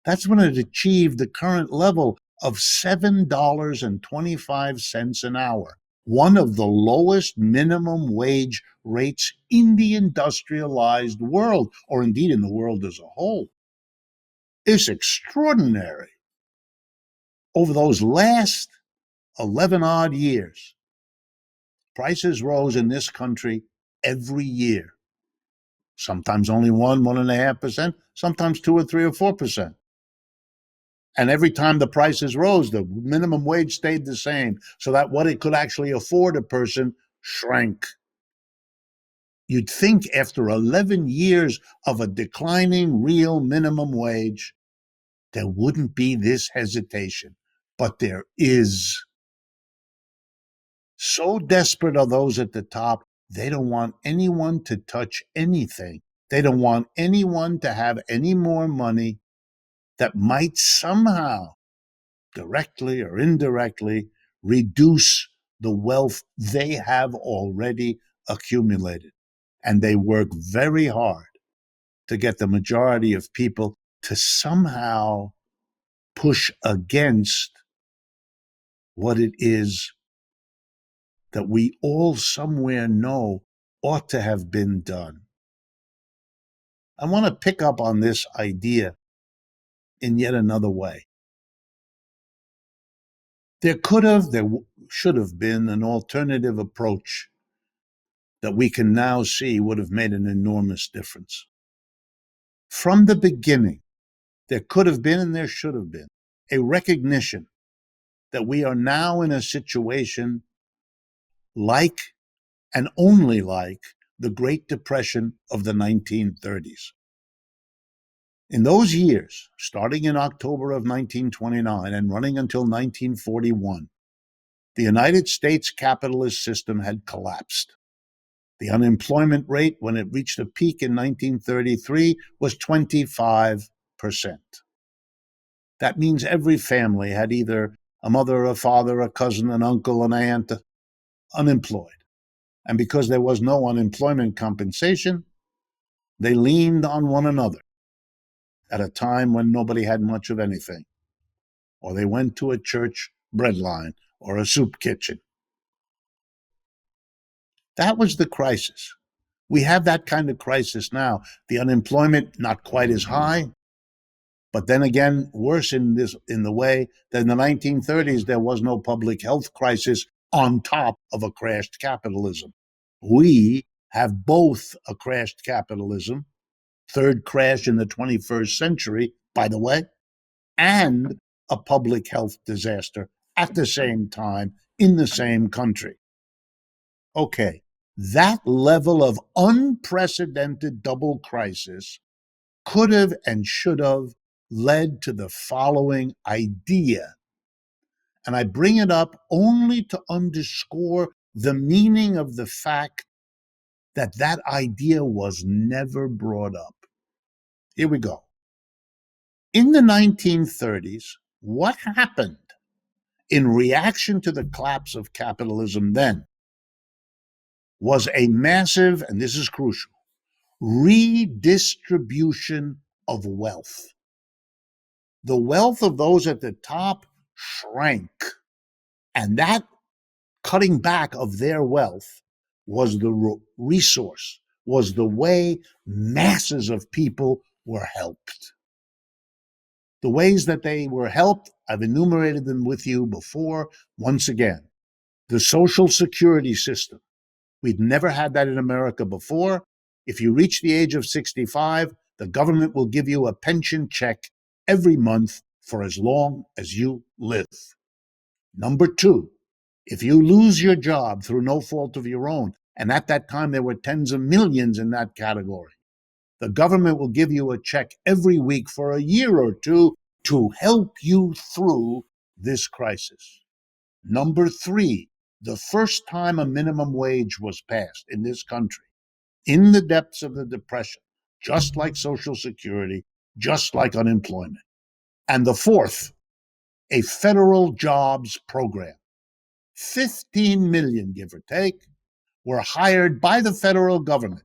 That's when it achieved the current level of $7.25 an hour, one of the lowest minimum wage rates in the industrialized world, or indeed in the world as a whole. It's extraordinary. Over those last 11 odd years, prices rose in this country every year. Sometimes only 1.5%, sometimes 2 or 3 or 4%. And every time the prices rose, the minimum wage stayed the same, so that what it could actually afford a person shrank. You'd think after 11 years of a declining real minimum wage, there wouldn't be this hesitation, but there is. So desperate are those at the top, they don't want anyone to touch anything. They don't want anyone to have any more money that might somehow, directly or indirectly, reduce the wealth they have already accumulated. And they work very hard to get the majority of people to somehow push against what it is that we all somewhere know ought to have been done. I want to pick up on this idea in yet another way. There should have been an alternative approach that we can now see would have made an enormous difference. From the beginning, there could have been and there should have been a recognition that we are now in a situation like and only like the Great Depression of the 1930s. In those years, starting in October of 1929 and running until 1941, the United States capitalist system had collapsed. The unemployment rate, when it reached a peak in 1933, was 25%. That means every family had either a mother, a father, a cousin, an uncle, an aunt, unemployed. And because there was no unemployment compensation, they leaned on one another at a time when nobody had much of anything. Or they went to a church breadline or a soup kitchen. That was the crisis. We have that kind of crisis now. The unemployment not quite as high, but then again, worse in the way that in the 1930s there was no public health crisis on top of a crashed capitalism. We have both a crashed capitalism, third crash in the 21st century, by the way, and a public health disaster at the same time in the same country. Okay, that level of unprecedented double crisis could have and should have led to the following idea. And I bring it up only to underscore the meaning of the fact that that idea was never brought up. Here we go. In the 1930s, what happened in reaction to the collapse of capitalism then was a massive, and this is crucial, redistribution of wealth. The wealth of those at the top shrank, and that cutting back of their wealth was the resource, was the way masses of people were helped. The ways that they were helped, I've enumerated them with you before. Once again, the Social Security system. We'd never had that in America before. If you reach the age of 65, the government will give you a pension check every month for as long as you live. Number two, if you lose your job through no fault of your own, and at that time there were tens of millions in that category, the government will give you a check every week for a year or two to help you through this crisis. Number three, the first time a minimum wage was passed in this country, in the depths of the Depression, just like Social Security, just like unemployment. And the fourth, a federal jobs program. 15 million, give or take, were hired by the federal government.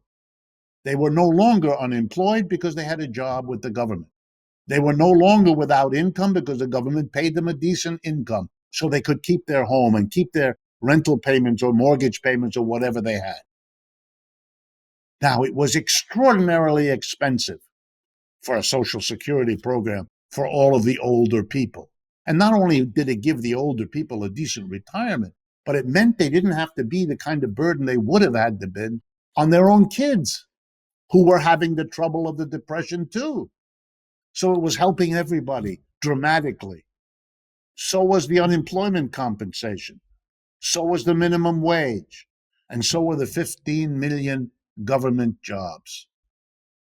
They were no longer unemployed because they had a job with the government. They were no longer without income because the government paid them a decent income so they could keep their home and keep their rental payments or mortgage payments or whatever they had. Now, it was extraordinarily expensive for a Social Security program for all of the older people. And not only did it give the older people a decent retirement, but it meant they didn't have to be the kind of burden they would have had to be on their own kids, who were having the trouble of the Depression too. So it was helping everybody dramatically. So was the unemployment compensation. So was the minimum wage. And so were the 15 million government jobs.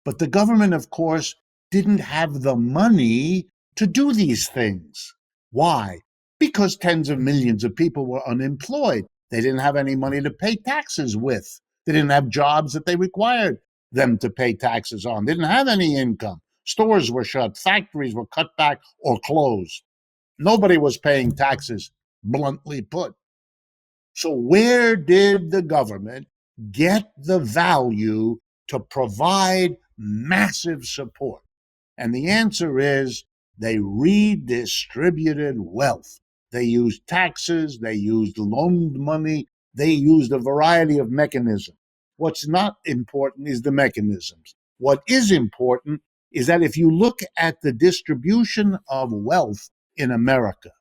But the government, of course, didn't have the money to do these things. Why? Because tens of millions of people were unemployed. They didn't have any money to pay taxes with. They didn't have jobs that they required them to pay taxes on. They didn't have any income. Stores were shut. Factories were cut back or closed. Nobody was paying taxes, bluntly put. So where did the government get the value to provide massive support? And the answer is they redistributed wealth. They used taxes, they used loaned money, they used a variety of mechanisms. What's not important is the mechanisms. What is important is that if you look at the distribution of wealth in America,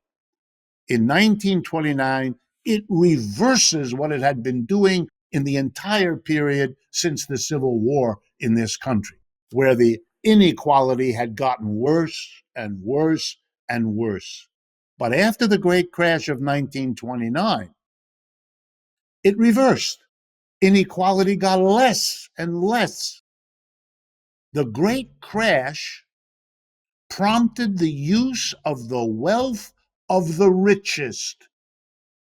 in 1929, it reverses what it had been doing in the entire period since the Civil War in this country, where the inequality had gotten worse and worse and worse. But after the great crash of 1929, it reversed. Inequality got less and less. The great crash prompted the use of the wealth of the richest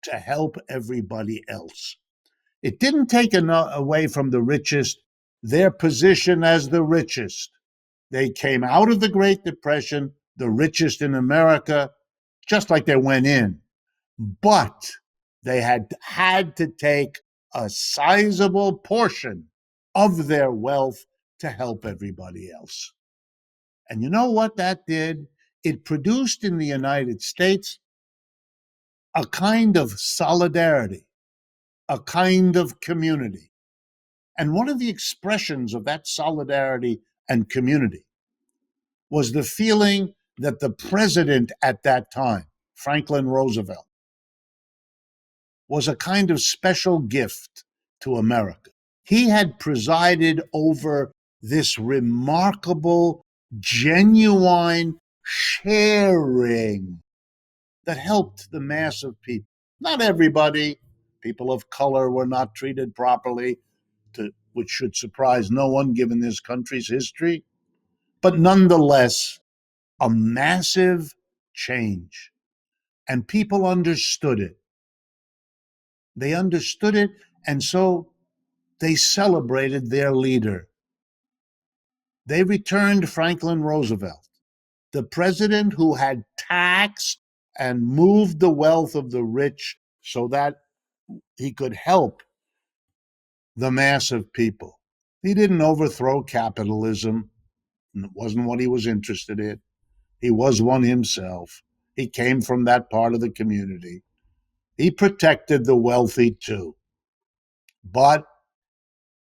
to help everybody else. It didn't take away from the richest their position as the richest. They came out of the Great Depression, the richest in America, just like they went in. But they had to take a sizable portion of their wealth to help everybody else. And you know what that did? It produced in the United States a kind of solidarity, a kind of community. And one of the expressions of that solidarity and community was the feeling that the president at that time, Franklin Roosevelt, was a kind of special gift to America. He had presided over this remarkable, genuine sharing that helped the mass of people. Not everybody. People of color were not treated properly, which should surprise no one given this country's history. But nonetheless, a massive change. And people understood it. They understood it, and so they celebrated their leader. They returned Franklin Roosevelt, the president who had taxed and moved the wealth of the rich so that he could help the mass of people. He didn't overthrow capitalism. It wasn't what he was interested in. He was one himself. He came from that part of the community. He protected the wealthy too. But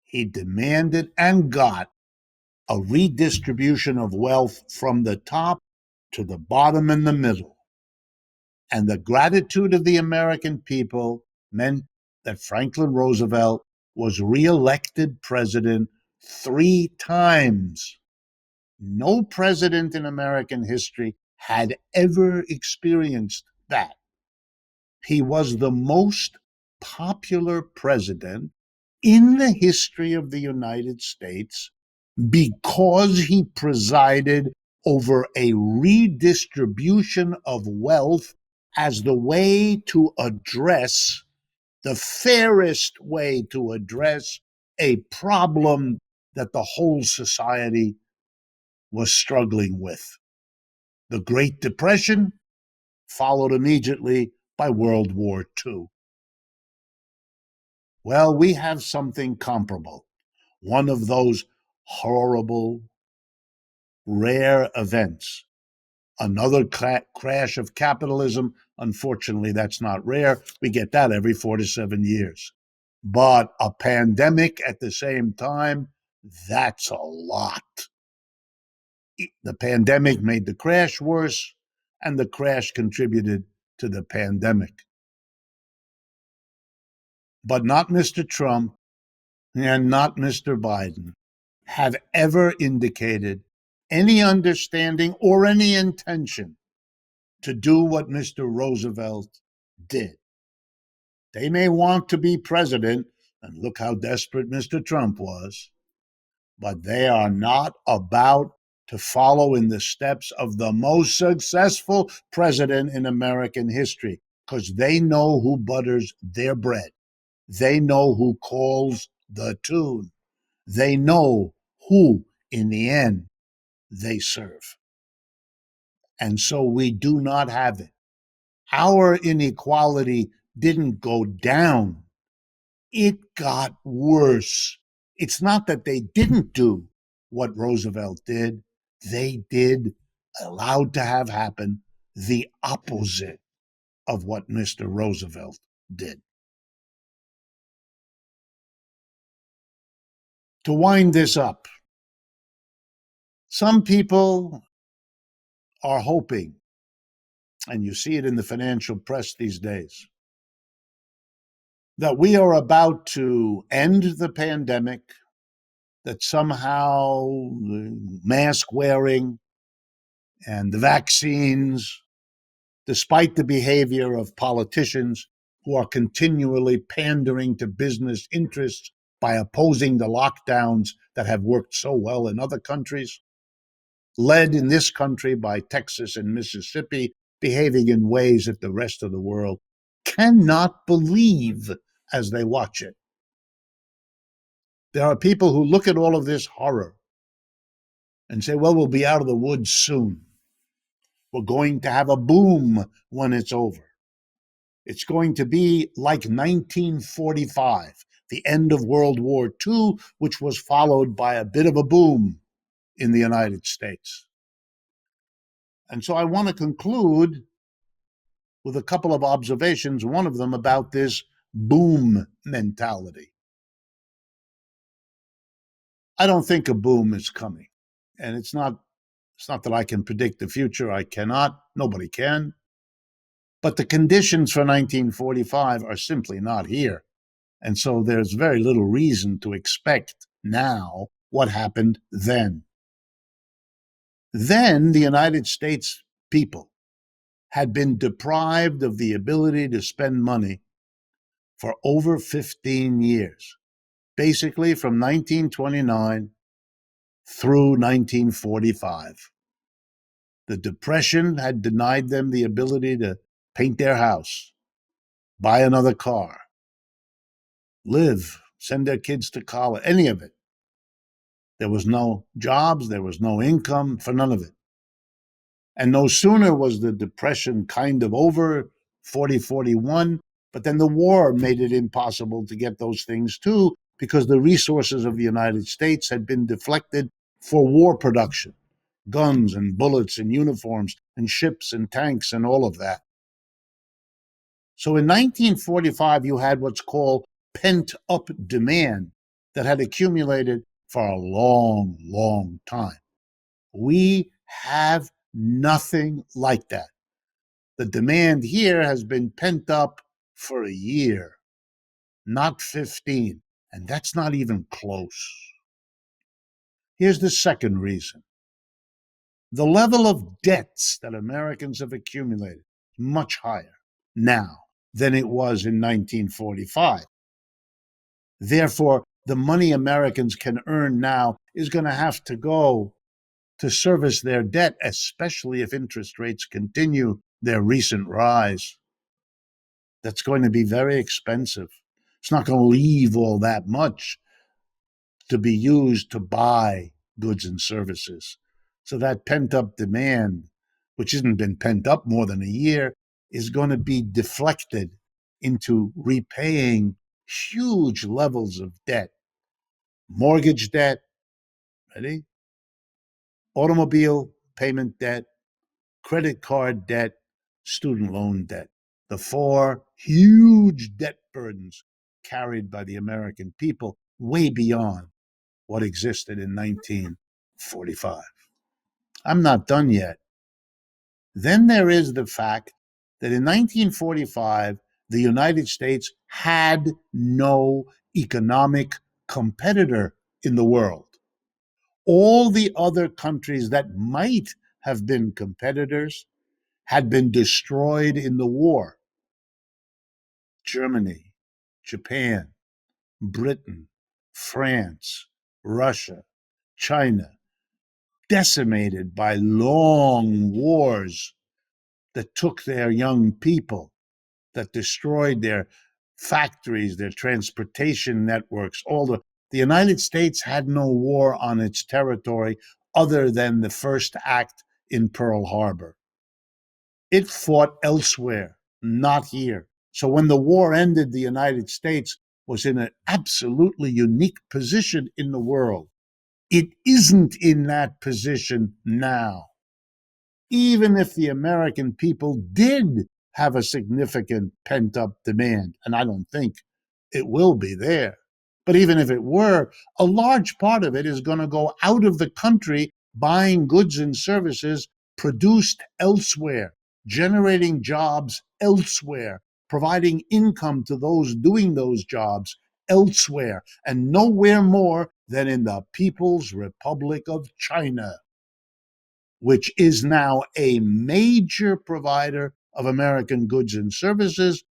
he demanded and got a redistribution of wealth from the top to the bottom and the middle. And the gratitude of the American people meant that Franklin Roosevelt was reelected president 3 times. No president in American history had ever experienced that. He was the most popular president in the history of the United States because he presided over a redistribution of wealth as the way to address, the fairest way to address a problem that the whole society was struggling with. The Great Depression, followed immediately by World War II. Well, we have something comparable. One of those horrible, rare events. Another crash of capitalism. Unfortunately, that's not rare. We get that every 4 to 7 years. But a pandemic at the same time, that's a lot. The pandemic made the crash worse, and the crash contributed to the pandemic. But not Mr. Trump and not Mr. Biden have ever indicated any understanding or any intention to do what Mr. Roosevelt did. They may want to be president, and look how desperate Mr. Trump was, but they are not about to follow in the steps of the most successful president in American history, because they know who butters their bread. They know who calls the tune. They know who, in the end, they serve. And so we do not have it. Our inequality didn't go down. It got worse. It's not that they didn't do what Roosevelt did. They did, allowed to have happen, the opposite of what Mr. Roosevelt did. To wind this up, some people are hoping, and you see it in the financial press these days, that we are about to end the pandemic, that somehow the mask wearing and the vaccines, despite the behavior of politicians who are continually pandering to business interests by opposing the lockdowns that have worked so well in other countries, led in this country by Texas and Mississippi, behaving in ways that the rest of the world cannot believe as they watch it. There are people who look at all of this horror and say, well, we'll be out of the woods soon. We're going to have a boom when it's over. It's going to be like 1945, the end of World War II, which was followed by a bit of a boom in the United States. And so I want to conclude with a couple of observations, one of them about this boom mentality. I don't think a boom is coming. And it's not that I can predict the future. I cannot. Nobody can. But the conditions for 1945 are simply not here. And so there's very little reason to expect now what happened then. Then the United States people had been deprived of the ability to spend money for over 15 years, basically from 1929 through 1945. The Depression had denied them the ability to paint their house, buy another car, live, send their kids to college, any of it. There was no jobs, there was no income for none of it. And no sooner was the Depression kind of over, 41, but then the war made it impossible to get those things too, because the resources of the United States had been deflected for war production, guns and bullets and uniforms and ships and tanks and all of that. So in 1945, you had what's called pent-up demand that had accumulated for a long, long time. We have nothing like that. The demand here has been pent up for a year, not 15, and that's not even close. Here's the second reason. The level of debts that Americans have accumulated is much higher now than it was in 1945. Therefore, the money Americans can earn now is going to have to go to service their debt, especially if interest rates continue their recent rise. That's going to be very expensive. It's not going to leave all that much to be used to buy goods and services. So that pent-up demand, which hasn't been pent up more than a year, is going to be deflected into repaying huge levels of debt. Mortgage debt, ready? Automobile payment debt, credit card debt, student loan debt. The four huge debt burdens carried by the American people, way beyond what existed in 1945. I'm not done yet. Then there is the fact that in 1945, the United States had no economic competitor in the world. All the other countries that might have been competitors had been destroyed in the war. Germany, Japan, Britain, France, Russia, China, decimated by long wars that took their young people, that destroyed their factories, their transportation networks, all the United States had no war on its territory other than the first act in Pearl Harbor. It fought elsewhere, not here. So when the war ended, the United States was in an absolutely unique position in the world. It isn't in that position now. Even if the American people did have a significant pent-up demand, and I don't think it will be there, but even if it were, a large part of it is going to go out of the country buying goods and services produced elsewhere, generating jobs elsewhere, providing income to those doing those jobs elsewhere, and nowhere more than in the People's Republic of China, which is now a major provider of American goods and services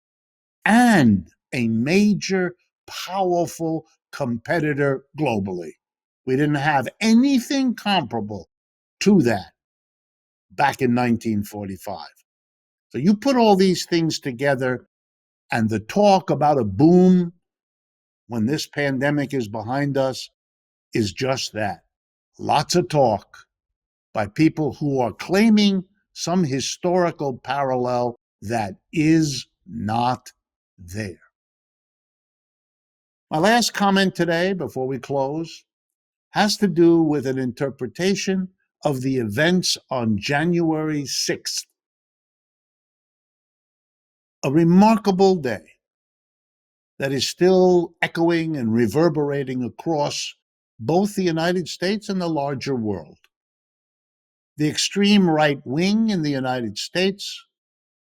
and a major, powerful competitor globally. We didn't have anything comparable to that back in 1945. So you put all these things together, and the talk about a boom when this pandemic is behind us is just that. Lots of talk by people who are claiming some historical parallel that is not there. My last comment today, before we close, has to do with an interpretation of the events on January 6th. A remarkable day that is still echoing and reverberating across both the United States and the larger world. The extreme right wing in the United States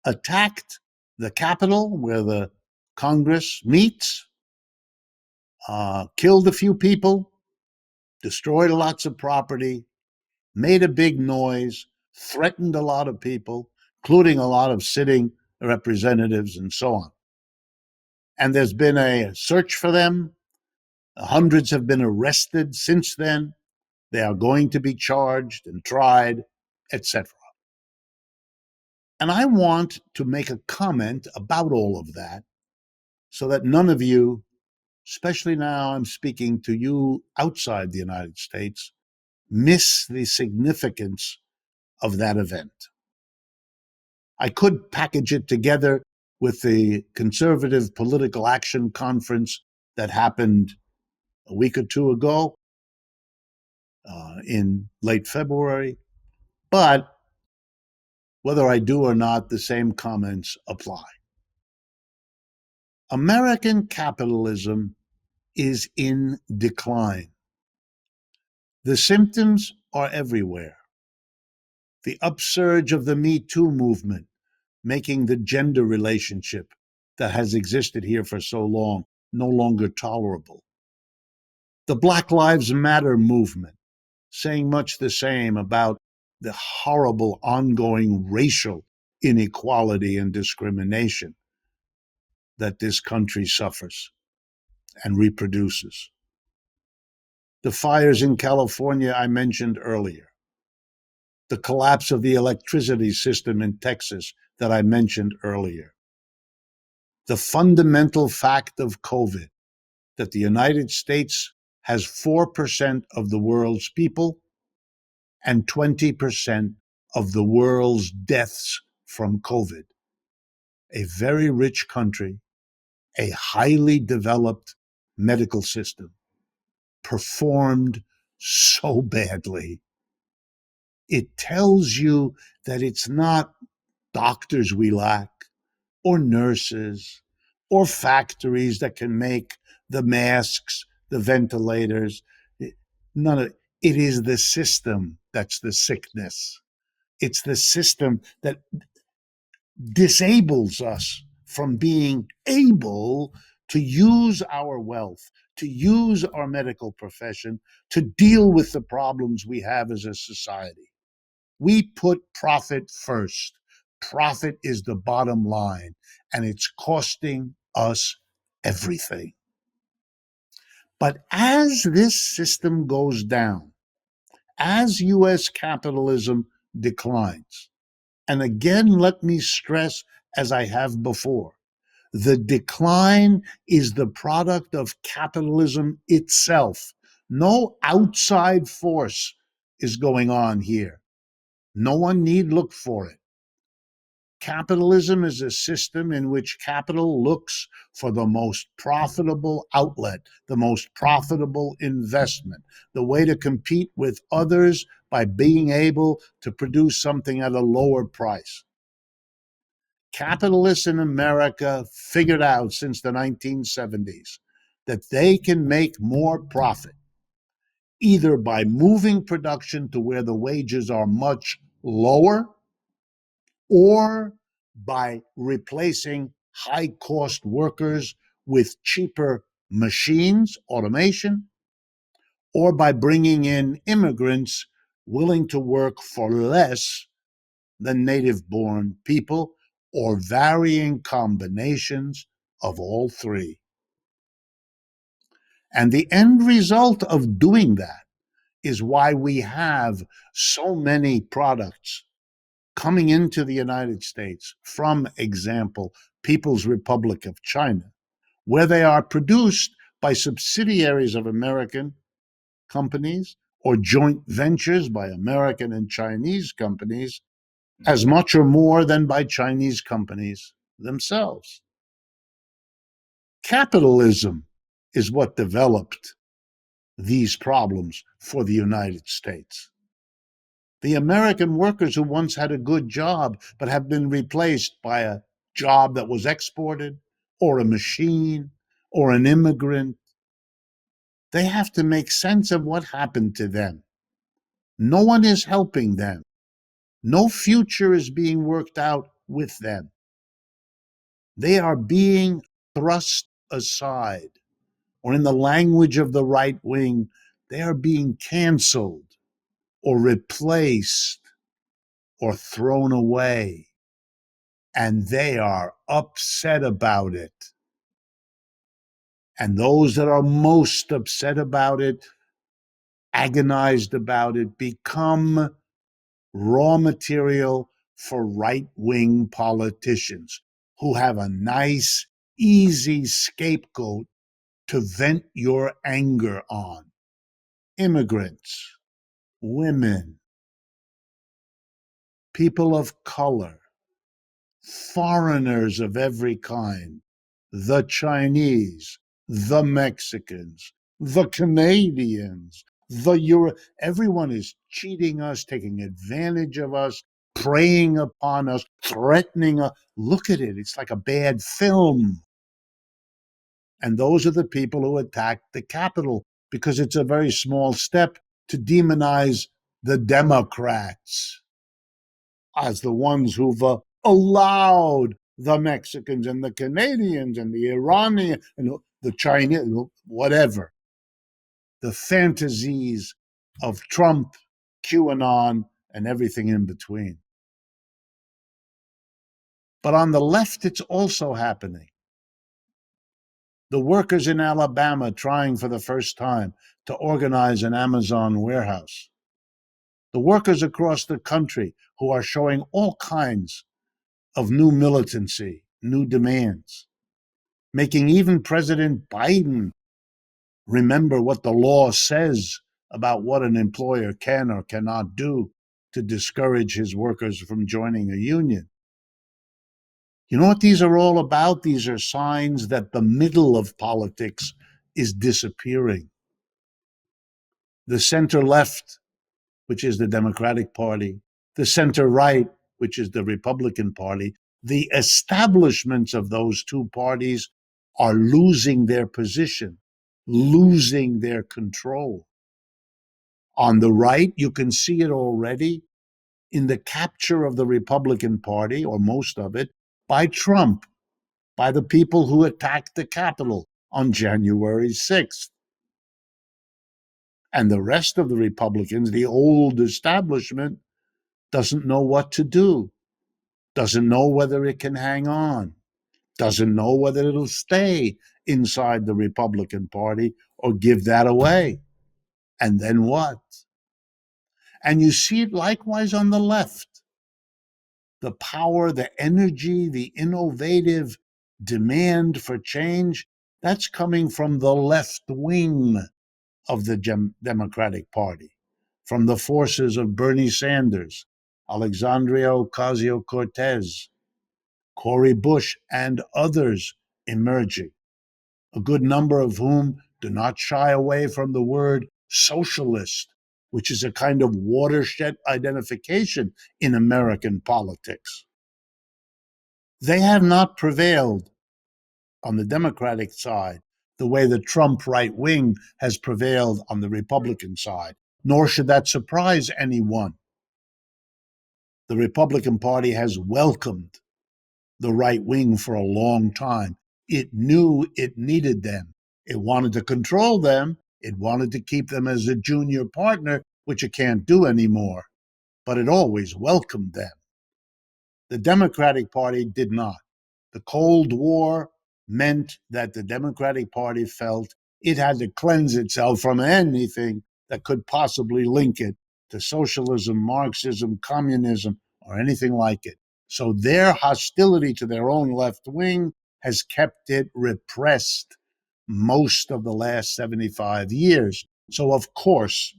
attacked the Capitol where the Congress meets, killed a few people, destroyed lots of property, made a big noise, threatened a lot of people, including a lot of sitting representatives and so on. And there's been a search for them. Hundreds have been arrested since then. They are going to be charged and tried, etc. And I want to make a comment about all of that so that none of you, especially now I'm speaking to you outside the United States, miss the significance of that event. I could package it together with the Conservative Political Action Conference that happened a week or two ago in late February, but whether I do or not, the same comments apply. American capitalism is in decline. The symptoms are everywhere. The upsurge of the Me Too movement, making the gender relationship that has existed here for so long no longer tolerable. The Black Lives Matter movement, saying much the same about the horrible ongoing racial inequality and discrimination that this country suffers and reproduces. The fires in California I mentioned earlier. The collapse of the electricity system in Texas that I mentioned earlier. The fundamental fact of COVID, that the United States has 4% of the world's people and 20% of the world's deaths from COVID. A very rich country, a highly developed medical system, performed so badly. It tells you that it's not doctors we lack, or nurses, or factories that can make the masks, the ventilators. None of it is the system that's the sickness. It's the system that disables us from being able to use our wealth, to use our medical profession, to deal with the problems we have as a society. We put profit first. Profit is the bottom line, and it's costing us everything. But as this system goes down, as U.S. capitalism declines, and again, let me stress, as I have before, the decline is the product of capitalism itself. No outside force is going on here. No one need look for it. Capitalism is a system in which capital looks for the most profitable outlet, the most profitable investment, the way to compete with others by being able to produce something at a lower price. Capitalists in America figured out since the 1970s that they can make more profit either by moving production to where the wages are much lower or by replacing high-cost workers with cheaper machines, automation, or by bringing in immigrants willing to work for less than native-born people, or varying combinations of all three. And the end result of doing that is why we have so many products coming into the United States from, example, People's Republic of China, where they are produced by subsidiaries of American companies or joint ventures by American and Chinese companies, as much or more than by Chinese companies themselves. Capitalism is what developed these problems for the United States. The American workers who once had a good job but have been replaced by a job that was exported or a machine or an immigrant, they have to make sense of what happened to them. No one is helping them. No future is being worked out with them. They are being thrust aside, or in the language of the right wing, they are being canceled or replaced or thrown away. And they are upset about it. And those that are most upset about it, agonized about it, become raw material for right-wing politicians who have a nice, easy scapegoat to vent your anger on. Immigrants, women, people of color, foreigners of every kind, the Chinese, the Mexicans, the Canadians, everyone is cheating us, taking advantage of us, preying upon us, threatening us. Look at it. It's like a bad film. And those are the people who attacked the Capitol because it's a very small step to demonize the Democrats as the ones who've allowed the Mexicans and the Canadians and the Iranians and the Chinese, whatever, the fantasies of Trump, QAnon, and everything in between. But on the left, it's also happening. The workers in Alabama trying for the first time to organize an Amazon warehouse. The workers across the country who are showing all kinds of new militancy, new demands, making even President Biden remember what the law says about what an employer can or cannot do to discourage his workers from joining a union. You know what these are all about? These are signs that the middle of politics is disappearing. The center left, which is the Democratic Party, the center right, which is the Republican Party, the establishments of those two parties are losing their position, losing their control. On the right, you can see it already in the capture of the Republican Party, or most of it, by Trump, by the people who attacked the Capitol on January 6th. And the rest of the Republicans, the old establishment, doesn't know what to do, doesn't know whether it can hang on, doesn't know whether it'll stay inside the Republican Party or give that away. And then what? And you see it likewise on the left. The power, the energy, the innovative demand for change, that's coming from the left wing of the Democratic Party, from the forces of Bernie Sanders, Alexandria Ocasio-Cortez, Cory Bush, and others emerging, a good number of whom do not shy away from the word socialist, which is a kind of watershed identification in American politics. They have not prevailed on the Democratic side the way the Trump right wing has prevailed on the Republican side, nor should that surprise anyone. The Republican Party has welcomed the right wing for a long time. It knew it needed them. It wanted to control them. It wanted to keep them as a junior partner, which it can't do anymore. But it always welcomed them. The Democratic Party did not. The Cold War meant that the Democratic Party felt it had to cleanse itself from anything that could possibly link it to socialism, Marxism, communism, or anything like it. So their hostility to their own left wing has kept it repressed most of the last 75 years. So, of course,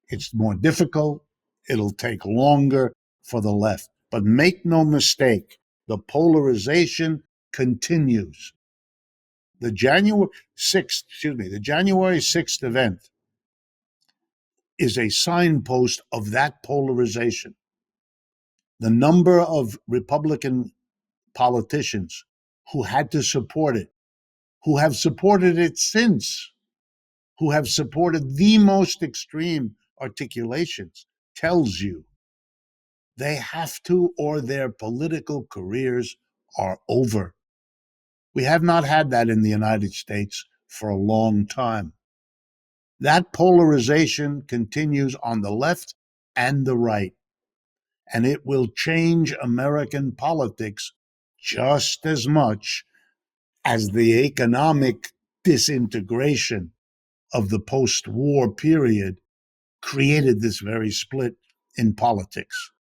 it's more difficult. It'll take longer for the left. But make no mistake, the polarization continues. The January 6th event is a signpost of that polarization. The number of Republican politicians who had to support it, who have supported it since, who have supported the most extreme articulations, tells you they have to, or their political careers are over. We have not had that in the United States for a long time. That polarization continues on the left and the right, and it will change American politics just as much as the economic disintegration of the post-war period created this very split in politics.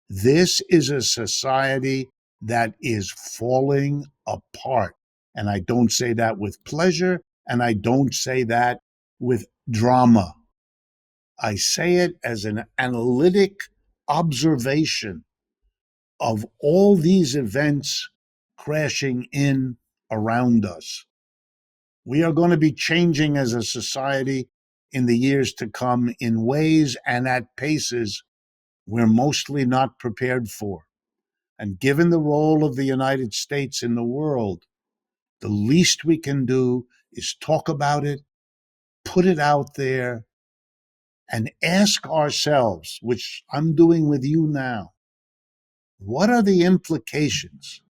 This is a society that is falling apart. And I don't say that with pleasure, and I don't say that with drama. I say it as an analytic observation of all these events crashing in around us. We are going to be changing as a society in the years to come in ways and at paces we're mostly not prepared for. And given the role of the United States in the world, the least we can do is talk about it, put it out there, and ask ourselves, which I'm doing with you now, what are the implications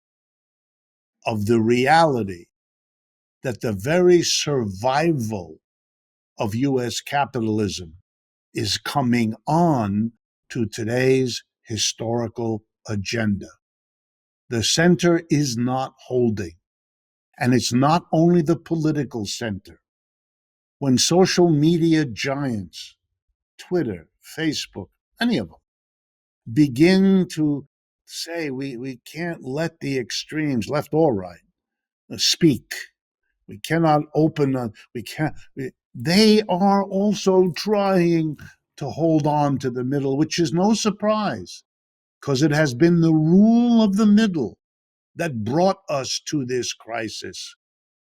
of the reality that the very survival of U.S. capitalism is coming on to today's historical agenda? The center is not holding. And it's not only the political center. When social media giants, Twitter, Facebook, any of them, begin to say we can't let the extremes, left or right, speak. We cannot they are also trying to hold on to the middle, which is no surprise, because it has been the rule of the middle that brought us to this crisis.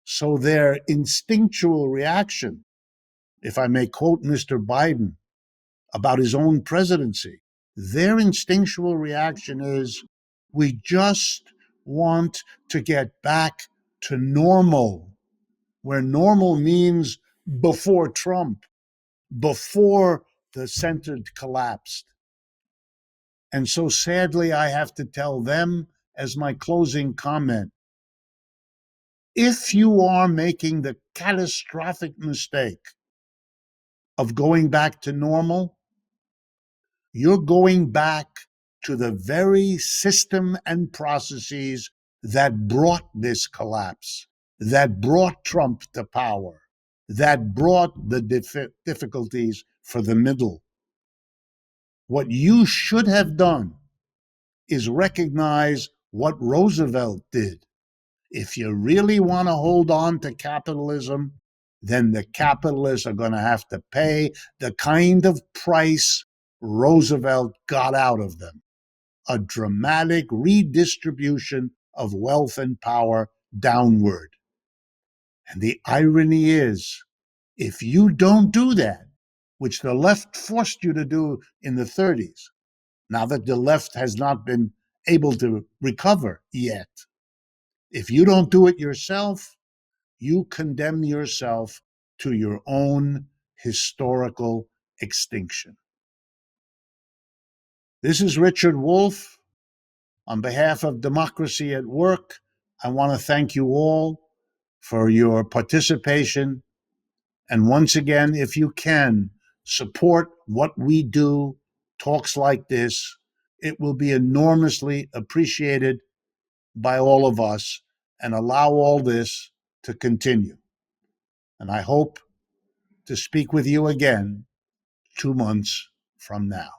So their instinctual reaction, if I may quote Mr. Biden about his own presidency, their instinctual reaction is, we just want to get back to normal, where normal means before Trump, before the center collapsed. And so sadly, I have to tell them as my closing comment, if you are making the catastrophic mistake of going back to normal, you're going back to the very system and processes that brought this collapse, that brought Trump to power, that brought the difficulties for the middle. What you should have done is recognize what Roosevelt did. If you really want to hold on to capitalism, then the capitalists are going to have to pay the kind of price Roosevelt got out of them, a dramatic redistribution of wealth and power downward. And the irony is, if you don't do that, which the left forced you to do in the 30s, now that the left has not been able to recover yet, if you don't do it yourself, you condemn yourself to your own historical extinction. This is Richard Wolff. On behalf of Democracy at Work, I want to thank you all for your participation. And once again, if you can, support what we do, talks like this. It will be enormously appreciated by all of us and allow all this to continue. And I hope to speak with you again 2 months from now.